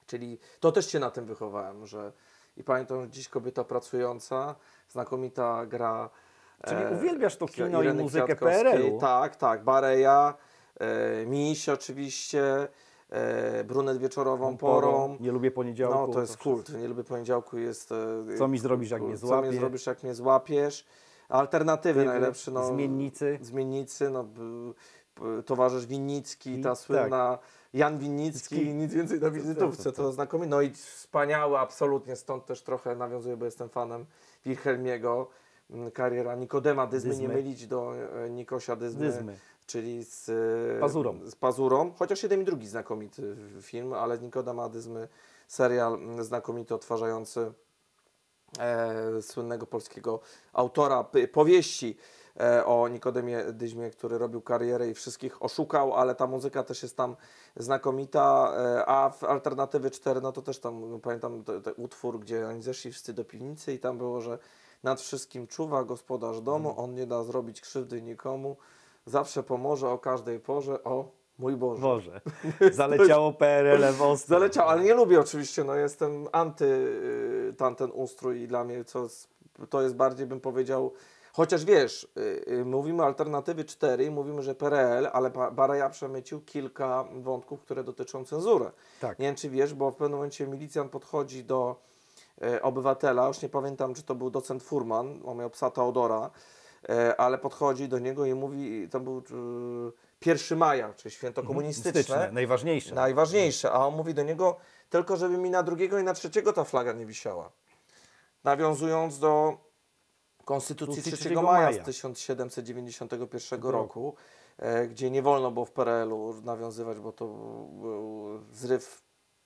D: Czyli to też się na tym wychowałem, że i pamiętam, że dziś kobieta pracująca, znakomita gra.
A: Czyli uwielbiasz to kino
D: Ireny
A: i muzykę
D: Kwiatkowskiej.
A: PRL-u.
D: Tak, Bareja, Miś oczywiście, Brunet wieczorową porą.
A: Nie lubię poniedziałku.
D: No to jest kult, nie lubię poniedziałku, jest...
A: Co mi zrobisz, jak mnie
D: Co
A: złapiesz?
D: mi zrobisz, jak mnie złapiesz. Alternatywy najlepsze, no... Zmiennicy, no... Towarzysz Winnicki, ta słynna Jan Winnicki, nic więcej na wizytówce, to znakomite. No i wspaniały, absolutnie, stąd też trochę nawiązuję, bo jestem fanem Wilhelmiego, kariera Nikodema Dyzmy, nie mylić do Nikosia Dyzmy. Czyli z Pazurą. Chociaż jeden i drugi znakomity film, ale Nikodema Dyzmy, serial znakomity, odtwarzający słynnego polskiego autora powieści o Nikodemie Dyzmie, który robił karierę i wszystkich oszukał, ale ta muzyka też jest tam znakomita, a w Alternatywy 4, no to też tam pamiętam ten utwór, gdzie oni zeszli wszyscy do piwnicy i tam było, że nad wszystkim czuwa gospodarz domu, on nie da zrobić krzywdy nikomu, zawsze pomoże o każdej porze, o mój Boże.
A: Zaleciało PRL w ostro.
D: Zaleciało, ale nie lubię oczywiście, no jestem anty tamten ustrój i dla mnie to jest bardziej, bym powiedział, chociaż wiesz, mówimy o Alternatywy 4 i mówimy, że PRL, ale Bareja przemycił kilka wątków, które dotyczą cenzury.
A: Tak.
D: Nie wiem, czy wiesz, bo w pewnym momencie milicjant podchodzi do obywatela, już nie pamiętam, czy to był docent Furman, on miał psa Teodora, ale podchodzi do niego i mówi, to był 1 maja, czyli święto komunistyczne. Najważniejsze, a on mówi do niego, tylko żeby mi na 2 i na 3 ta flaga nie wisiała. Nawiązując do Konstytucji 3 maja z 1791 roku, gdzie nie wolno było w PRL-u nawiązywać, bo to był zryw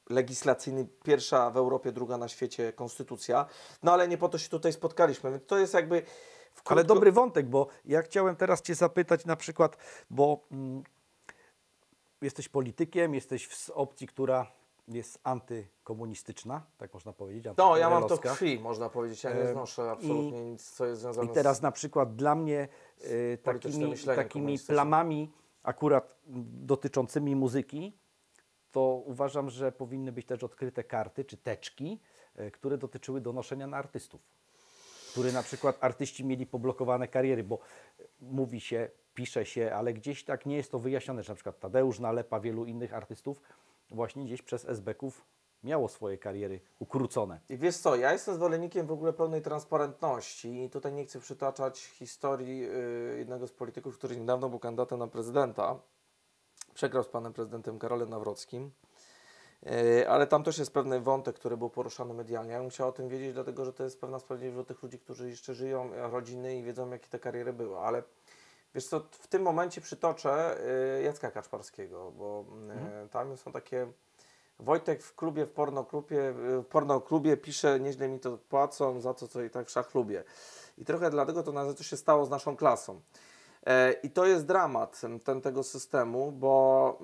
D: legislacyjny, pierwsza w Europie, druga na świecie konstytucja. No ale nie po to się tutaj spotkaliśmy, więc to jest jakby...
A: Ale dobry wątek, bo ja chciałem teraz Cię zapytać na przykład, bo jesteś politykiem, jesteś z opcji, która jest antykomunistyczna, tak można powiedzieć.
D: No, ja mam to w krwi, można powiedzieć. Ja nie znoszę absolutnie nic, co jest związane z...
A: I teraz na przykład dla mnie takimi plamami akurat dotyczącymi muzyki, to uważam, że powinny być też odkryte karty czy teczki, które dotyczyły donoszenia na artystów. Które na przykład artyści mieli poblokowane kariery, bo mówi się, pisze się, ale gdzieś tak nie jest to wyjaśnione, że na przykład Tadeusz Nalepa, wielu innych artystów właśnie gdzieś przez SB-ków miało swoje kariery ukrócone.
D: I wiesz co, ja jestem zwolennikiem w ogóle pełnej transparentności i tutaj nie chcę przytaczać historii jednego z polityków, który niedawno był kandydatem na prezydenta. Przegrał z panem prezydentem Karolem Nawrockim. Ale tam też jest pewien wątek, który był poruszany medialnie. Ja bym chciał o tym wiedzieć, dlatego że to jest pewna sprawiedliwość dla tych ludzi, którzy jeszcze żyją, rodziny i wiedzą, jakie te kariery były. Ale wiesz co, w tym momencie przytoczę Jacka Kaczmarskiego, bo tam są takie... Wojtek w klubie, w pornoklubie pisze, nieźle mi to płacą, za to, co i tak wszak lubię. I trochę dlatego to nazywa, co się stało z naszą klasą. I to jest dramat tego systemu, bo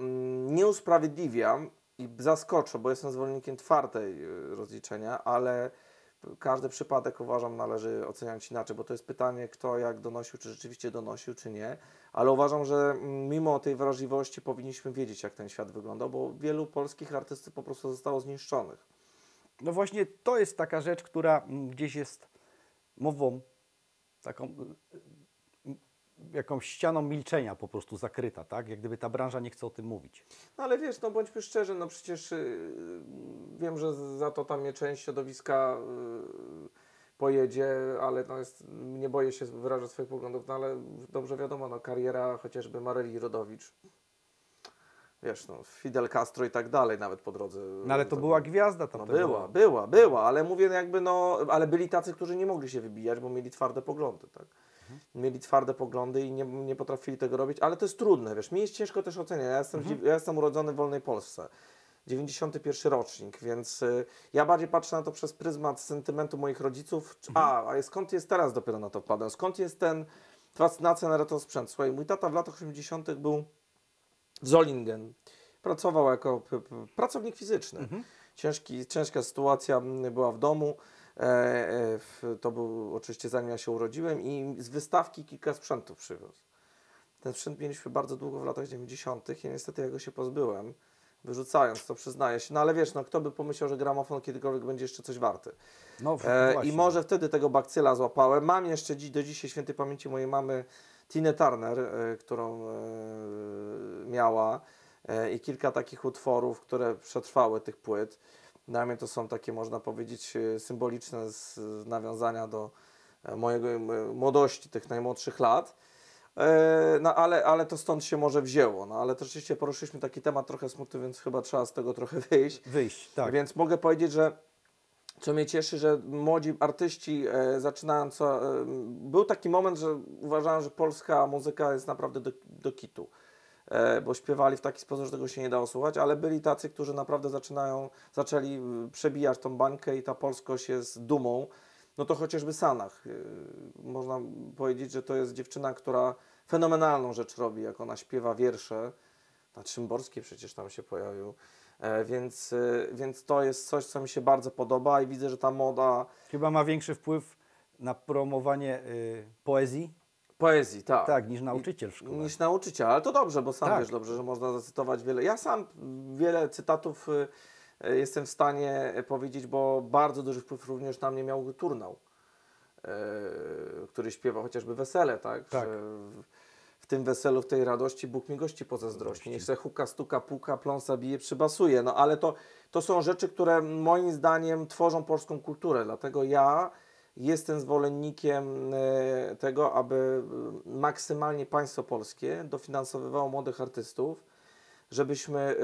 D: nie usprawiedliwiam i zaskoczę, bo jestem zwolennikiem twardej rozliczenia, ale każdy przypadek uważam należy oceniać inaczej, bo to jest pytanie, kto jak donosił, czy rzeczywiście donosił, czy nie, ale uważam, że mimo tej wrażliwości powinniśmy wiedzieć, jak ten świat wygląda, bo wielu polskich artystów po prostu zostało zniszczonych.
A: No właśnie to jest taka rzecz, która gdzieś jest mową taką jakąś ścianą milczenia po prostu zakryta, tak? Jak gdyby ta branża nie chce o tym mówić.
D: No ale wiesz, no bądźmy szczerzy, no przecież wiem, że za to tam mnie część środowiska
C: pojedzie, ale no jest, nie boję się wyrażać swoich poglądów, no ale dobrze wiadomo, no kariera chociażby Maryi Rodowicz, wiesz, no Fidel Castro i tak dalej nawet po drodze.
A: No ale to była gwiazda tam.
C: No była, ale mówię jakby no, ale byli tacy, którzy nie mogli się wybijać, bo mieli twarde poglądy, tak. Mieli twarde poglądy i nie potrafili tego robić, ale to jest trudne, wiesz, mi jest ciężko też oceniać, ja jestem urodzony w wolnej Polsce. 91 rocznik, więc ja bardziej patrzę na to przez pryzmat sentymentu moich rodziców. A skąd jest teraz dopiero na to wpadłem? Skąd jest ten fascynacja na retrosprzęt? Słuchaj, mój tata w latach 80. był w Zollingen. Pracował jako pracownik fizyczny. Ciężka sytuacja była w domu. To był oczywiście zanim ja się urodziłem i z wystawki kilka sprzętów przywiózł. Ten sprzęt mieliśmy bardzo długo w latach 90. i niestety ja go się pozbyłem. Wyrzucając to, przyznaję się. No ale wiesz, no kto by pomyślał, że gramofon kiedykolwiek będzie jeszcze coś warty.
A: No,
C: I może wtedy tego bakcyla złapałem. Mam jeszcze do dzisiaj świętej pamięci mojej mamy Tinę Turner, którą miała i kilka takich utworów, które przetrwały tych płyt. Dla mnie to są takie, można powiedzieć, symboliczne z nawiązania do mojej młodości, tych najmłodszych lat. No ale to stąd się może wzięło, no ale to rzeczywiście poruszyliśmy taki temat trochę smutny, więc chyba trzeba z tego trochę wyjść.
A: Tak.
C: Więc mogę powiedzieć, że co mnie cieszy, że młodzi artyści zaczynają był taki moment, że uważałem, że polska muzyka jest naprawdę do kitu, bo śpiewali w taki sposób, że tego się nie dało słuchać, ale byli tacy, którzy naprawdę zaczęli przebijać tą bańkę i ta polskość jest dumą. No to chociażby Sanach. Można powiedzieć, że to jest dziewczyna, która fenomenalną rzecz robi, jak ona śpiewa wiersze. Szymborski przecież tam się pojawił. Więc to jest coś, co mi się bardzo podoba i widzę, że ta moda...
A: Chyba ma większy wpływ na promowanie poezji?
C: Poezji, tak.
A: Tak, niż nauczyciel w szkole.
C: Niż nauczyciel, ale to dobrze, bo sam
A: Tak.
C: wiesz dobrze, że można zacytować wiele. Ja sam wiele cytatów jestem w stanie powiedzieć, bo bardzo duży wpływ również na mnie miał Turnał, który śpiewa chociażby Wesele, tak?
A: Tak.
C: Że w tym weselu, w tej radości Bóg mi gości pozazdrości. Niech se huka, stuka, puka, pląsa bije, przybasuje. No ale to są rzeczy, które moim zdaniem tworzą polską kulturę, dlatego ja jestem zwolennikiem tego, aby maksymalnie państwo polskie dofinansowywało młodych artystów, żebyśmy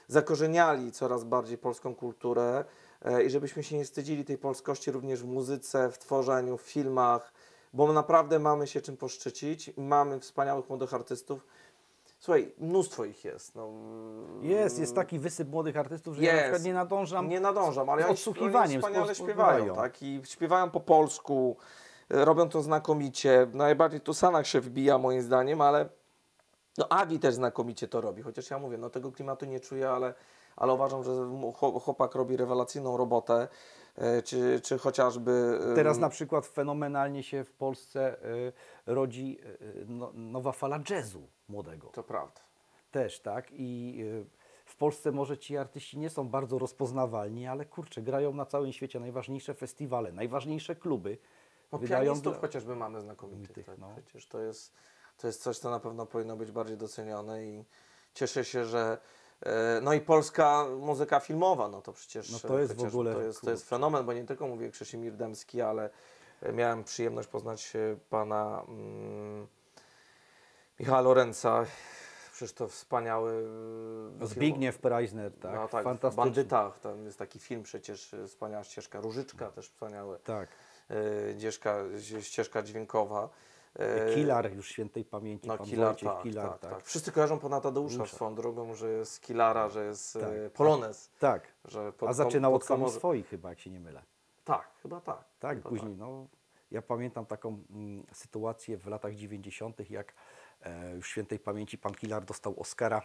C: zakorzeniali coraz bardziej polską kulturę i żebyśmy się nie wstydzili tej polskości również w muzyce, w tworzeniu, w filmach, bo naprawdę mamy się czym poszczycić. Mamy wspaniałych młodych artystów. Słuchaj, mnóstwo ich jest. No,
A: Jest taki wysyp młodych artystów, że ja na przykład nie nadążam,
C: ale
A: z odsłuchiwaniem.
C: wspaniale śpiewają, tak? I śpiewają po polsku, robią to znakomicie. Najbardziej tu Sanach się wbija moim zdaniem, ale no Avi też znakomicie to robi, chociaż ja mówię, no tego klimatu nie czuję, ale uważam, że chłopak robi rewelacyjną robotę, czy chociażby...
A: Teraz na przykład fenomenalnie się w Polsce rodzi nowa fala jazzu młodego.
C: To prawda.
A: Też, tak? I w Polsce może ci artyści nie są bardzo rozpoznawalni, ale kurczę, grają na całym świecie najważniejsze festiwale, najważniejsze kluby.
C: No pianistów chociażby mamy znakomitych, tak?
A: No.
C: Przecież to jest coś, co na pewno powinno być bardziej docenione i cieszę się, że no i polska muzyka filmowa, no to przecież
A: No to jest w ogóle
C: to jest fenomen, bo nie tylko mówię Krzeszimir Dębski, ale miałem przyjemność poznać pana Michała Lorenza. Przecież to wspaniały
A: Zbigniew Preisner, tak?
C: No tak, w
A: Fantastyczny.
C: Bandytach, tam jest taki film przecież, wspaniała ścieżka, Różyczka też wspaniały.
A: Tak.
C: Ścieżka dźwiękowa.
A: Killer już świętej pamięci,
C: No,
A: pan
C: Killer,
A: Wojciech
C: tak,
A: Killer,
C: tak. Wszyscy kojarzą pana Tadeusza swoją drogą, że jest Killara, że jest Polonez.
A: Tak,
C: Że
A: a zaczynał od samych swoich chyba, jak się nie mylę.
C: Tak, chyba tak.
A: Tak,
C: chyba
A: później, no, ja pamiętam taką sytuację w latach 90., jak już świętej pamięci pan Killer dostał Oscara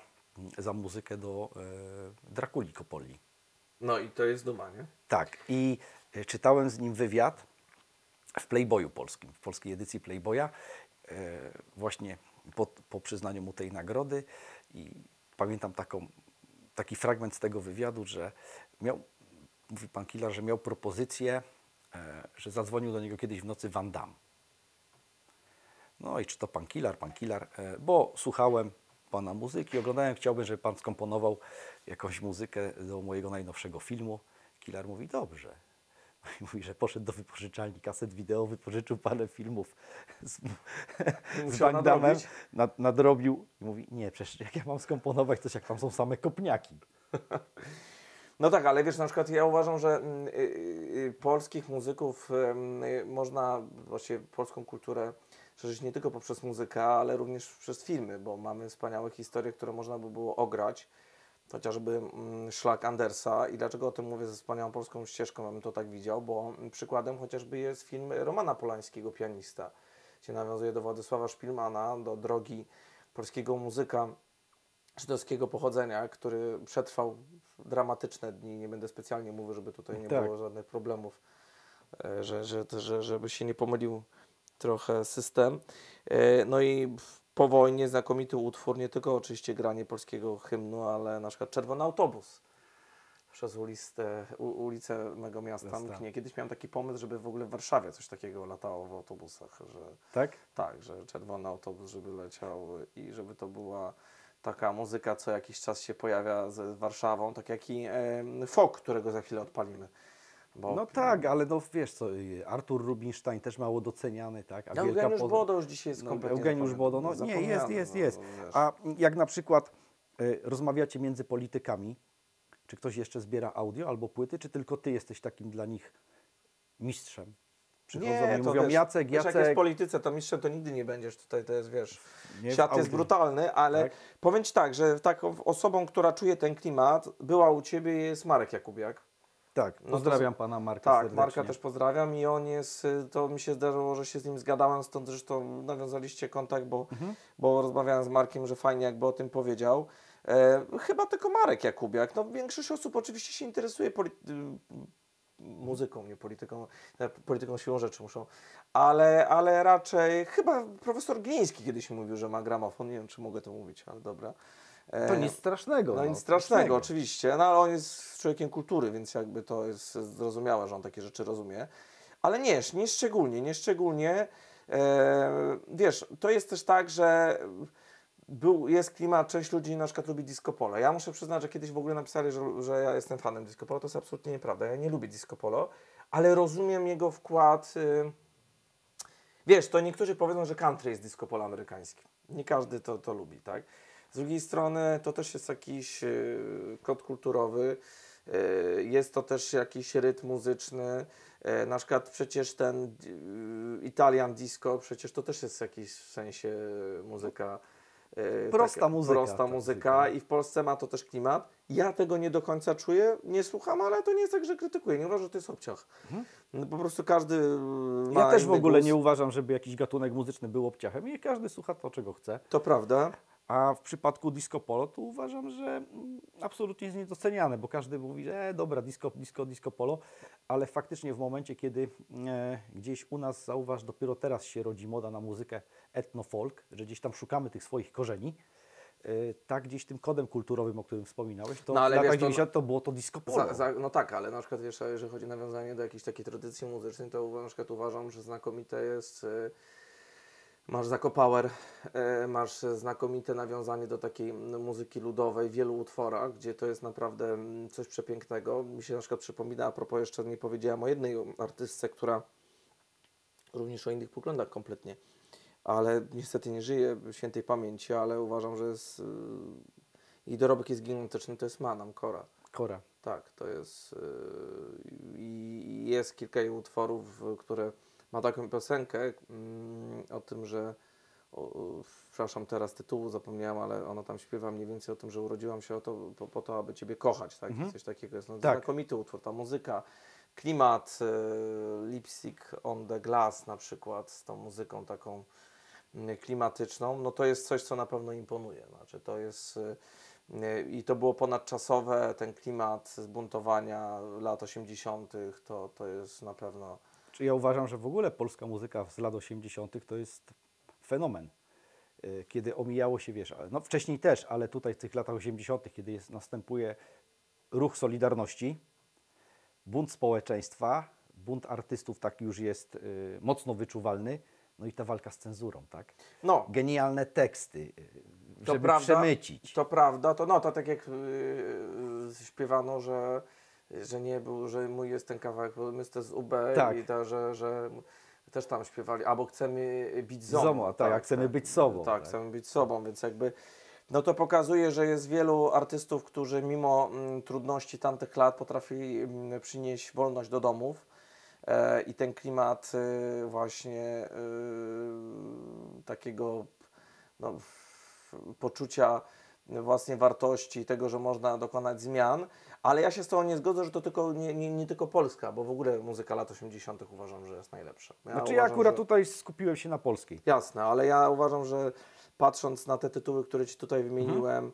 A: za muzykę do Drakuli Copoli.
C: No i to jest duma, nie?
A: Tak, i czytałem z nim wywiad w Playboyu polskim, w polskiej edycji Playboya, właśnie po przyznaniu mu tej nagrody i pamiętam taki fragment z tego wywiadu, że mówi pan Killer, że miał propozycję, że zadzwonił do niego kiedyś w nocy Van Damme. No i czy to pan Killer, bo słuchałem pana muzyki, oglądałem, chciałbym, żeby pan skomponował jakąś muzykę do mojego najnowszego filmu. Killer mówi, dobrze. Mówi, że poszedł do wypożyczalni kaset wideo, wypożyczył parę filmów z
C: Musiał
A: Van Damme,
C: nadrobić.
A: nadrobił i mówi, nie, przecież jak ja mam skomponować coś, jak tam są same kopniaki.
C: No tak, ale wiesz, na przykład ja uważam, że polskich muzyków można, właściwie polską kulturę szerzyć nie tylko poprzez muzykę, ale również przez filmy, bo mamy wspaniałe historie, które można by było ograć. Chociażby Szlak Andersa. I dlaczego o tym mówię ze wspaniałą polską ścieżką, ja bym to tak widział, bo przykładem chociażby jest film Romana Polańskiego, Pianista, gdzie nawiązuje do Władysława Szpilmana, do drogi polskiego muzyka żydowskiego pochodzenia, który przetrwał dramatyczne dni. Nie będę specjalnie mówił, żeby tutaj nie
A: Tak.
C: było żadnych problemów, żeby się nie pomylił trochę system. No i po wojnie znakomity utwór, nie tylko oczywiście granie polskiego hymnu, ale na przykład Czerwony Autobus przez ulicę mego miasta. Mknie. Kiedyś miałem taki pomysł, żeby w ogóle w Warszawie coś takiego latało w autobusach, że
A: Tak?
C: tak, że Czerwony Autobus, żeby leciał i żeby to była taka muzyka, co jakiś czas się pojawia z Warszawą, tak jak i Fok, którego za chwilę odpalimy. Bo
A: No tak, ale no wiesz co, Artur Rubinstein też mało doceniany, tak? A wielka
C: Eugeniusz Bodo już dzisiaj jest kompletnie
A: Eugeniusz Bodo, no nie,
C: zapomniany,
A: jest.
C: no, wiesz.
A: A jak na przykład rozmawiacie między politykami, czy ktoś jeszcze zbiera audio albo płyty, czy tylko ty jesteś takim dla nich mistrzem? Przychodzą i
C: to
A: mówią,
C: wiesz,
A: Jacek,
C: wiesz, jak jest w
A: Jacek.
C: polityce, to mistrzem to nigdy nie będziesz. Tutaj to jest, wiesz,
A: Nie w
C: świat jest
A: audio.
C: brutalny, ale
A: Tak.
C: powiem Ci tak, że taką osobą, która czuje ten klimat, była u Ciebie jest Marek Jakubiak.
A: Tak,
C: No to
A: pozdrawiam pana Marka
C: Tak,
A: serdecznie.
C: Marka też pozdrawiam i on jest, to mi się zdarzyło, że się z nim zgadałem, stąd zresztą nawiązaliście kontakt, bo rozmawiałem z Markiem, że fajnie jakby o tym powiedział. Chyba tylko Marek Jakubiak. No, większość osób oczywiście się interesuje muzyką, nie polityką, polityką siłą rzeczy muszą, ale raczej chyba profesor Gliński kiedyś mówił, że ma gramofon, nie wiem czy mogę to mówić, ale dobra.
A: To nic strasznego.
C: No nic strasznego, oczywiście, no ale on jest człowiekiem kultury, więc jakby to jest zrozumiałe, że on takie rzeczy rozumie, ale nie szczególnie, wiesz, to jest też tak, że jest klimat, część ludzi na przykład lubi disco polo. Ja muszę przyznać, że kiedyś w ogóle napisali, że ja jestem fanem disco polo. To jest absolutnie nieprawda. Ja nie lubię disco polo, ale rozumiem jego wkład. Wiesz, to niektórzy powiedzą, że country jest disco polo amerykańskim. Nie każdy to lubi, tak? Z drugiej strony to też jest jakiś kod kulturowy. Jest to też jakiś rytm muzyczny. Na przykład przecież ten Italian disco, przecież to też jest w jakimś sensie muzyka.
A: Prosta muzyka.
C: Prosta muzyka i w Polsce ma to też klimat. Ja tego nie do końca czuję, nie słucham, ale to nie jest tak, że krytykuję. Nie uważam, że to jest obciach. No, po prostu każdy ma
A: Ja też w
C: inny
A: ogóle
C: gust.
A: nie uważam, żeby jakiś gatunek muzyczny był obciachem i każdy słucha to, czego chce.
C: To prawda.
A: A w przypadku disco polo to uważam, że absolutnie jest niedoceniane, bo każdy mówi, że dobra, disco polo, ale faktycznie w momencie, kiedy gdzieś u nas, zauważ, dopiero teraz się rodzi moda na muzykę etno-folk, że gdzieś tam szukamy tych swoich korzeni, tak gdzieś tym kodem kulturowym, o którym wspominałeś, to
C: No, ale
A: w latach
C: wiesz, to-
A: 90 to było to disco polo.
C: No tak, ale na przykład wiesz, jeżeli chodzi o nawiązanie do jakiejś takiej tradycji muzycznej, to na przykład uważam, że znakomite jest masz Zakopower, masz znakomite nawiązanie do takiej muzyki ludowej w wielu utworach, gdzie to jest naprawdę coś przepięknego. Mi się na przykład przypomina, a propos jeszcze nie powiedziałem o jednej artystce, która również o innych poglądach kompletnie, ale niestety nie żyje w świętej pamięci, ale uważam, że jest jej dorobek jest gigantyczny, to jest Manam Kora.
A: Kora.
C: Tak, to jest i jest kilka jej utworów, które ma taką piosenkę o tym, że przepraszam, teraz tytułu zapomniałem, ale ona tam śpiewa mniej więcej o tym, że urodziłam się po to, aby Ciebie kochać, tak? Coś takiego jest. No,
A: Tak.
C: Znakomity utwór, ta muzyka, klimat, Lipstick on the Glass na przykład, z tą muzyką taką klimatyczną, no to jest coś, co na pewno imponuje. Znaczy to jest i to było ponadczasowe, ten klimat zbuntowania lat 80. to jest na pewno.
A: Czy ja uważam, że w ogóle polska muzyka z lat 80. to jest fenomen. Kiedy omijało się, wiesz, no wcześniej też, ale tutaj w tych latach 80., kiedy następuje ruch Solidarności, bunt społeczeństwa, bunt artystów taki już jest mocno wyczuwalny, no i ta walka z cenzurą, tak?
C: No,
A: Genialne teksty,
C: to
A: żeby
C: prawda,
A: przemycić.
C: To prawda, to tak jak śpiewano, że
D: że nie był, że mój jest ten kawałek, bo my z UB
A: Tak.
D: i to, że też tam śpiewali, albo chcemy być
A: Zomo, tak, jak chcemy być sobą.
D: Tak, chcemy być sobą, więc jakby no to pokazuje, że jest wielu artystów, którzy mimo trudności tamtych lat potrafili przynieść wolność do domów i ten klimat właśnie takiego no, poczucia własnej wartości, tego, że można dokonać zmian, ale ja się z tobą nie zgodzę, że to tylko, nie tylko Polska, bo w ogóle muzyka lat 80. uważam, że jest najlepsza.
A: Ja
D: uważam,
A: akurat
D: że...
A: tutaj skupiłem się na polskiej.
D: Jasne, ale ja uważam, że patrząc na te tytuły, które Ci tutaj wymieniłem,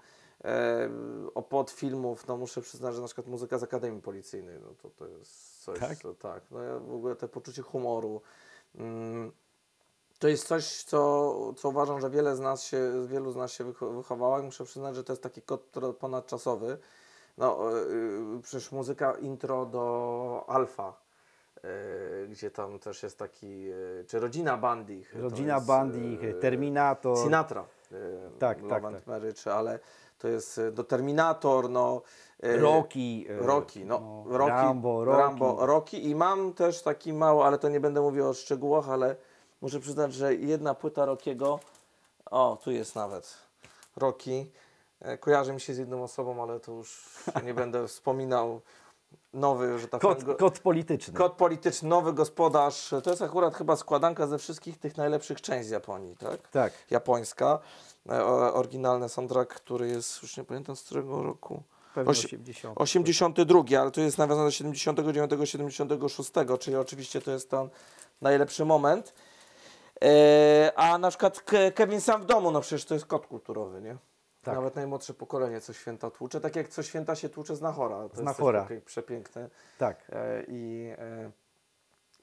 D: od filmów, no muszę przyznać, że na przykład muzyka z Akademii Policyjnej, no to jest coś,
A: Tak?
D: co, tak, no ja w ogóle te poczucie humoru, to jest coś, co uważam, że wielu z nas się wychowało i muszę przyznać, że to jest taki kod ponadczasowy. No, przecież muzyka intro do Alfa, gdzie tam też jest taki, czy Rodzina Bandich.
A: Rodzina Bandich, Terminator.
D: Sinatra.
A: Tak,
D: Love
A: tak,
D: and
A: tak.
D: Marriage, ale to jest do Terminator, no.
A: Rocky,
D: Rocky i mam też taki mały, ale to nie będę mówił o szczegółach, ale muszę przyznać, że jedna płyta Rockiego, o tu jest nawet Rocky, kojarzy mi się z jedną osobą, ale to już nie będę wspominał. Nowy, że tak powiem,
A: Kod polityczny.
D: Kod polityczny, nowy gospodarz. To jest akurat chyba składanka ze wszystkich tych najlepszych części z Japonii, tak?
A: Tak.
D: Japońska. Oryginalny soundtrack, który jest, już nie pamiętam z którego roku.
A: Pewnie 80.
D: 82, ale to jest nawiązane do 79, 76, czyli oczywiście to jest ten najlepszy moment. A na przykład Kevin Sam w domu, no przecież to jest kod kulturowy, nie?
A: Tak.
D: Nawet najmłodsze pokolenie co święta tłucze, tak jak co święta się tłucze z Nachora. To
A: Znachora.
D: jest też przepiękne.
A: Tak.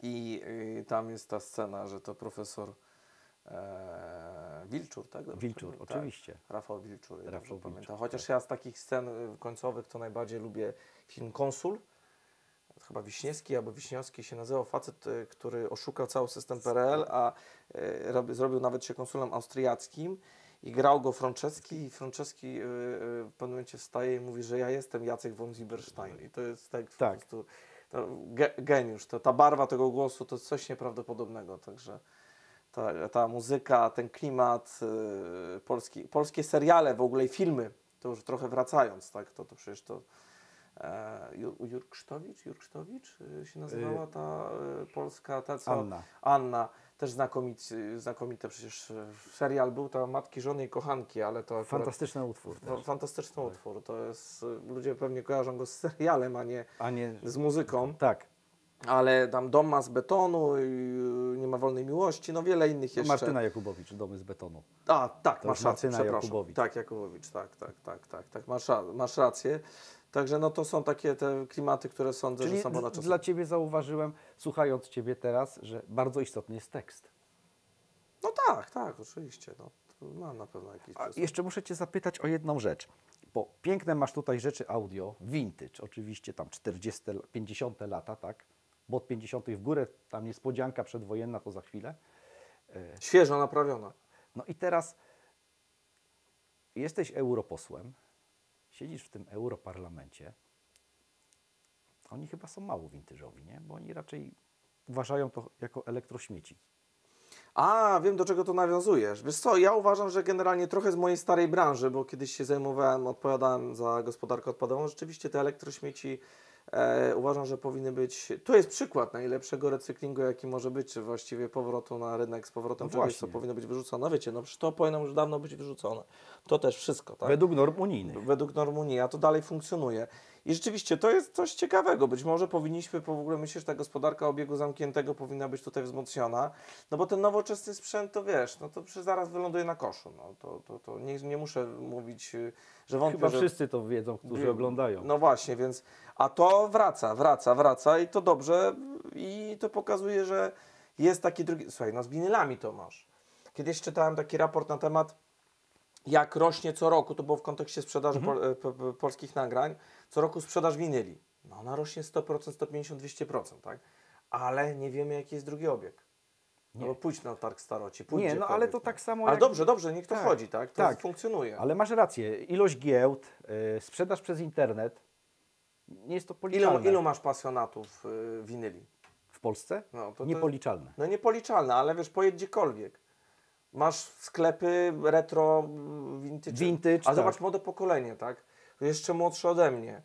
D: I tam jest ta scena, że to profesor Wilczur, tak? Dobrze
A: Wilczur,
D: pamiętam?
A: oczywiście.
D: Tak, Rafał Wilczur, ja
A: Rafał
D: dobrze pamiętam.
A: Wilczur,
D: Chociaż ja z takich scen końcowych to najbardziej lubię film Konsul. Chyba Wiśniewski albo Wiśniowski się nazywał, facet, który oszukał cały system PRL, a zrobił nawet się konsulem austriackim. I grał go Franceski i Franceski w pewnym momencie wstaje i mówi, że ja jestem Jacek von Sieberstein. I to jest tak po prostu geniusz. Ta barwa tego głosu to coś nieprawdopodobnego. Także ta muzyka, ten klimat, polskie seriale w ogóle i filmy, to już trochę wracając, tak? To przecież to Jurksztowicz się nazywała ta polska, ta co? Anna. Też znakomite przecież serial był, to Matki, Żony i Kochanki, ale to akurat,
A: Fantastyczny utwór.
D: fantastyczny utwór. To jest, ludzie pewnie kojarzą go z serialem, a nie z muzyką.
A: Tak.
D: Ale tam Dom ma z betonu, Nie ma wolnej miłości, no wiele innych jeszcze.
A: Martyna Jakubowicz, Domy z betonu.
D: A, tak,
A: To
D: masz
A: już
D: rację,
A: Martyna
D: przepraszam.
A: Jakubowicz.
D: Tak, Jakubowicz, tak, masz rację. Także no to są takie te klimaty, które sądzę,
A: Czyli
D: że są ponadczasowe.
A: dla Ciebie zauważyłem, słuchając Ciebie teraz, że bardzo istotny jest tekst.
D: No tak, oczywiście. No, to mam na pewno jakiś
A: A
D: przesłan.
A: jeszcze muszę Cię zapytać o jedną rzecz, bo piękne masz tutaj rzeczy audio, vintage, oczywiście tam 40, 50 lata, tak? Bo od 50 w górę, tam niespodzianka przedwojenna, to za chwilę.
D: Świeżo naprawiona.
A: No i teraz jesteś europosłem, siedzisz w tym europarlamencie. Oni chyba są mało vintage'owi, nie? Bo oni raczej uważają to jako elektrośmieci.
D: A, wiem do czego to nawiązujesz. Wiesz co, ja uważam, że generalnie trochę z mojej starej branży, bo kiedyś się zajmowałem, odpowiadałem za gospodarkę odpadową, rzeczywiście te elektrośmieci uważam, że powinny być... To jest przykład najlepszego recyklingu, jaki może być, czy właściwie powrotu na rynek z powrotem
A: No
D: czegoś,
A: właśnie.
D: co powinno być wyrzucone. No wiecie, no przecież to powinno już dawno być wyrzucone. To też wszystko, tak?
A: Według norm unijnych.
D: Według norm Unii, a to dalej funkcjonuje. I rzeczywiście to jest coś ciekawego. Być może powinniśmy, w ogóle myślę, że ta gospodarka obiegu zamkniętego powinna być tutaj wzmocniona, no bo ten nowoczesny sprzęt, to wiesz, no to przecież zaraz wyląduje na koszu. No to nie muszę mówić, że wątpię,
A: Chyba
D: że...
A: wszyscy to wiedzą, którzy oglądają.
D: No właśnie, więc... A to wraca i to dobrze i to pokazuje, że jest taki drugi... Słuchaj, no z winylami to masz. Kiedyś czytałem taki raport na temat, jak rośnie co roku, to było w kontekście sprzedaży polskich nagrań, co roku sprzedaż winyli. No ona rośnie 100%, 150%, 200%, tak? Ale nie wiemy, jaki jest drugi obieg. No bo pójdź na targ staroci, pójdź
A: Nie, no ale to
D: gdziekolwiek,
A: tak samo
D: Ale
A: jak...
D: dobrze, niech to
A: Tak,
D: chodzi, tak? To
A: tak.
D: funkcjonuje.
A: Ale masz rację, ilość giełd, sprzedaż przez internet, Nie jest to policzalne.
C: Ilu masz pasjonatów winyli?
A: W Polsce?
C: No,
A: Niepoliczalne.
C: No niepoliczalne, ale wiesz, pojedź gdziekolwiek. Masz sklepy retro, vintage. A
A: tak.
C: zobacz młode pokolenie, tak? Jeszcze młodsze ode mnie,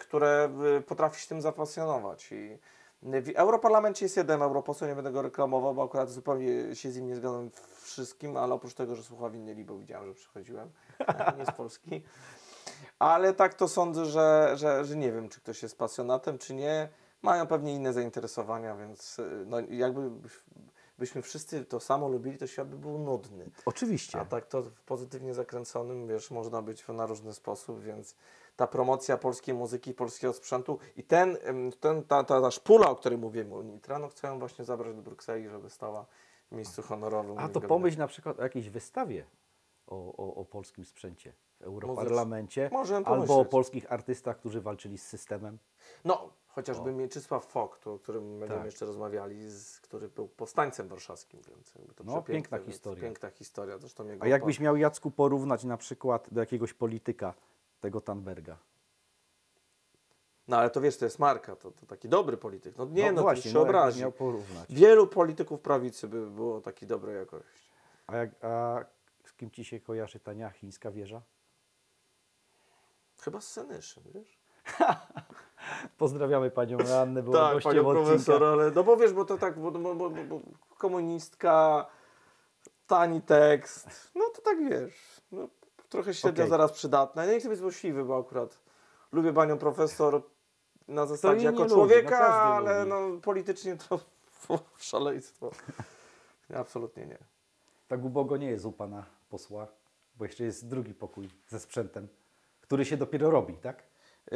C: które potrafi się tym zapasjonować. I w Europarlamencie jest jeden europoseł, nie będę go reklamował, bo akurat zupełnie się z nim nie zgadzam wszystkim, ale oprócz tego, że słucha winyli, bo widziałem, że przychodziłem, nie z Polski. Ale tak to sądzę, że nie wiem, czy ktoś jest pasjonatem, czy nie. Mają pewnie inne zainteresowania, więc no, byśmy wszyscy to samo lubili, to świat by był nudny.
A: Oczywiście.
C: A tak to w pozytywnie zakręconym, wiesz, można być na różny sposób, więc ta promocja polskiej muzyki, polskiego sprzętu i ta szpula, o której mówimy, Unitra, no chcę ją właśnie zabrać do Brukseli, żeby stała w miejscu honorowym.
A: A to pomyśl na przykład o jakiejś wystawie o polskim sprzęcie w Europarlamencie,
C: Możemy
A: albo o
C: pomyśleć.
A: polskich artystach, którzy walczyli z systemem.
C: No, chociażby Mieczysław Fok, o którym będziemy jeszcze rozmawiali, który był powstańcem warszawskim, więc jakby to
A: No, piękna
C: więc
A: historia.
C: Piękna historia. Zresztą jego
A: A jakbyś miał, Jacku, porównać na przykład do jakiegoś polityka, tego Thunberga?
C: No ale to wiesz, to jest marka, to taki dobry polityk. No nie, no
A: właśnie,
C: to się obrazi.
A: jakbyś miał porównać.
C: Wielu polityków prawicy by było takiej dobrej jakości.
A: A z kim ci się kojarzy tania chińska wieża?
C: Chyba z Senyszyn, wiesz?
A: Pozdrawiamy panią Annę, była
C: Tak,
A: gościem
C: panią
A: odcinka.
C: profesor, ale no bo wiesz, bo to tak, bo komunistka, tani tekst, no to tak wiesz, no, trochę średnio
A: Okej.
C: zaraz przydatna. Ja nie chcę być złośliwy, bo akurat lubię panią profesor na zasadzie
A: jej
C: jako
A: nie lubi,
C: człowieka,
A: no każdy
C: ale
A: lubi.
C: no politycznie to szaleństwo. Nie, absolutnie nie.
A: Tak ubogo nie jest u pana posła, bo jeszcze jest drugi pokój ze sprzętem, który się dopiero robi, tak?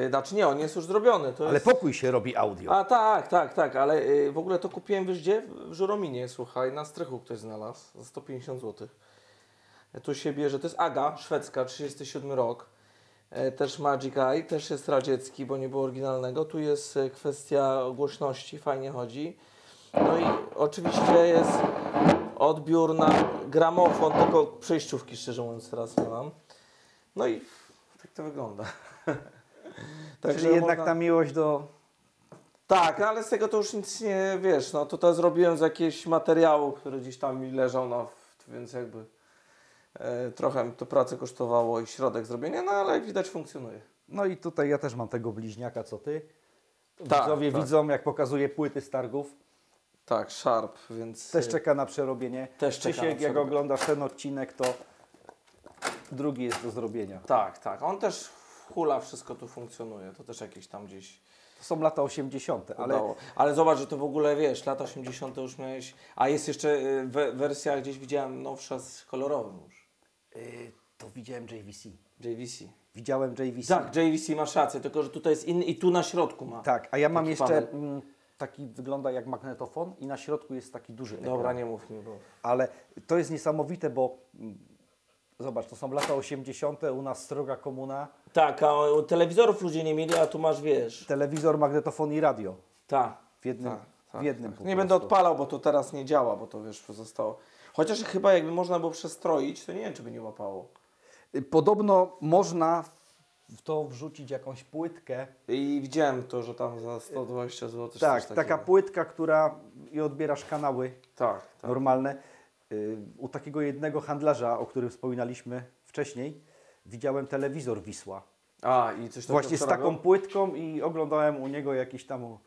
C: Znaczy nie, on jest już zrobiony. To
A: Ale
C: jest...
A: pokój się robi audio.
C: A tak, ale w ogóle to kupiłem, wiesz gdzie? W Żurominie, słuchaj, na strychu ktoś znalazł za 150 zł. Tu się bierze, to jest Aga, szwedzka, 37 rok. Też Magic Eye, też jest radziecki, bo nie było oryginalnego. Tu jest kwestia głośności, fajnie chodzi. No i oczywiście jest odbiór na gramofon, tylko przejściówki, szczerze mówiąc, teraz nie mam. No i tak to wygląda.
A: Czyli jednak ta miłość do...
C: Tak, ale z tego to już nic nie wiesz, no to zrobiłem z jakiegoś materiału, który gdzieś tam mi leżał, no więc jakby trochę mi to pracę kosztowało i środek zrobienia, no ale jak widać funkcjonuje.
A: No i tutaj ja też mam tego bliźniaka, co ty.
C: Tak,
A: Widzowie
C: tak.
A: widzą, jak pokazuje płyty z targów.
C: Tak, Sharp, więc...
A: Też czeka na przerobienie.
C: Też czeka na
A: Krzysiek, jak
C: przerobienie.
A: oglądasz ten odcinek, to drugi jest do zrobienia.
C: Tak, on też hula, wszystko tu funkcjonuje, to też jakieś tam gdzieś
A: To są lata 80., ale
C: udało. Ale zobacz, że to w ogóle, wiesz, lata 80 już miałeś, a jest jeszcze wersja, gdzieś widziałem nowsza z kolorowym już,
A: to widziałem JVC.
C: JVC.
A: Widziałem JVC.
C: Tak, JVC masz rację, tylko że tutaj jest inny i tu na środku ma.
A: Tak, a ja mam
C: Taki
A: jeszcze
C: panel.
A: taki, wygląda jak magnetofon i na środku jest taki duży ekran.
C: Dobra, nie mów mi, bo...
A: Ale to jest niesamowite, bo zobacz, to są lata 80., u nas sroga komuna,
C: Tak, a telewizorów ludzie nie mieli, a tu masz, wiesz...
A: telewizor, magnetofon i radio
C: Tak.
A: w jednym,
C: Tak,
A: w jednym
C: tak.
A: po
C: Nie
A: prostu.
C: będę odpalał, bo to teraz nie działa, bo to wiesz, zostało... Chociaż chyba jakby można było przestroić, to nie wiem, czy by nie łapało.
A: Podobno można w to wrzucić jakąś płytkę.
C: I widziałem to, że tam za 120 zł czy
A: Tak,
C: coś
A: taka
C: takiego.
A: płytka, która i odbierasz kanały
C: Tak.
A: normalne. U takiego jednego handlarza, o którym wspominaliśmy wcześniej, widziałem telewizor Wisła.
C: A, i coś takiego
A: Właśnie z
C: przerabiał?
A: taką płytką i oglądałem u niego jakiś tam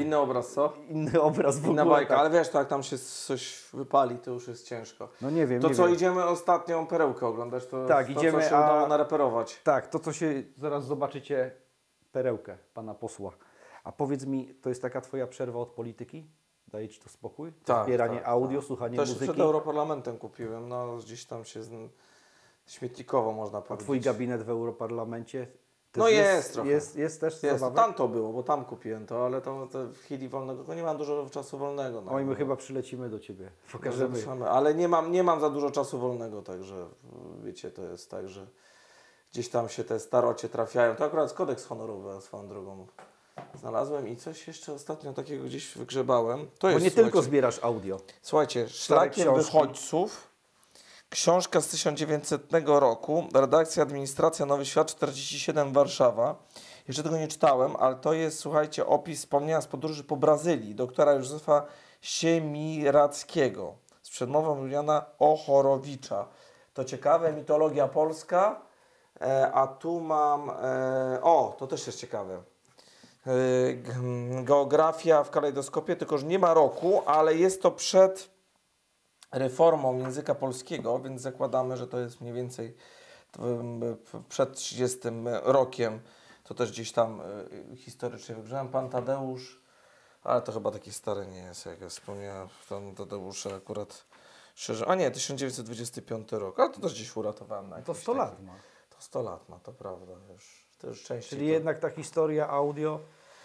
C: Inny obraz, co?
A: inny obraz w
C: Inna
A: ogóle.
C: bajka,
A: tak.
C: ale wiesz, to jak tam się coś wypali, to już jest ciężko.
A: No nie wiem,
C: To
A: nie
C: co,
A: wiem.
C: idziemy ostatnią perełkę oglądać, to,
A: Tak,
C: to
A: idziemy,
C: co się udało nareperować.
A: Tak, to co się, zaraz zobaczycie perełkę pana posła. A powiedz mi, to jest taka twoja przerwa od polityki? Daje ci to spokój? To
C: Tak,
A: zbieranie
C: tak,
A: audio,
C: tak.
A: słuchanie
C: To jeszcze
A: muzyki?
C: przed Europarlamentem kupiłem, no gdzieś tam się śmietnikowo można
A: A
C: powiedzieć.
A: twój gabinet w Europarlamencie? też
C: No jest trochę.
A: Jest też
C: Jest,
A: zabawek?
C: tam to było, bo tam kupiłem to, ale to w chwili wolnego, to nie mam dużo czasu wolnego. No,
A: Oj, my
C: no.
A: chyba przylecimy do ciebie,
C: No,
A: pokażemy.
C: zapraszamy. Ale nie mam za dużo czasu wolnego, także wiecie, to jest tak, że gdzieś tam się te starocie trafiają. To akurat kodeks honorowy swoją drogą znalazłem i coś jeszcze ostatnio takiego gdzieś wygrzebałem. To
A: Bo
C: jest,
A: nie tylko
C: słuchajcie,
A: zbierasz audio.
C: słuchajcie, szlakiem
A: książki.
C: wychodźców,
D: Książka z 1900 roku, redakcja Administracja Nowy Świat 47 Warszawa. Jeszcze tego nie czytałem, ale to jest, słuchajcie, opis wspomnienia z podróży po Brazylii doktora Józefa Siemiradzkiego z przedmową Juliana Ochorowicza. To ciekawe, mitologia polska, a tu mam, to też jest ciekawe. Geografia w kalejdoskopie, tylko że nie ma roku, ale jest to przed reformą języka polskiego, więc zakładamy, że to jest mniej więcej przed 30 rokiem. To też gdzieś tam historycznie wygrzałem. Pan Tadeusz, ale to chyba taki stary nie jest, jak ja wspomniałem. Pan Tadeusz akurat szczerze, a nie, 1925 rok, ale to też gdzieś uratowałem.
A: To 100 lat ma.
D: To 100 lat ma, to prawda. To już częściej.
A: Czyli jednak ta historia audio,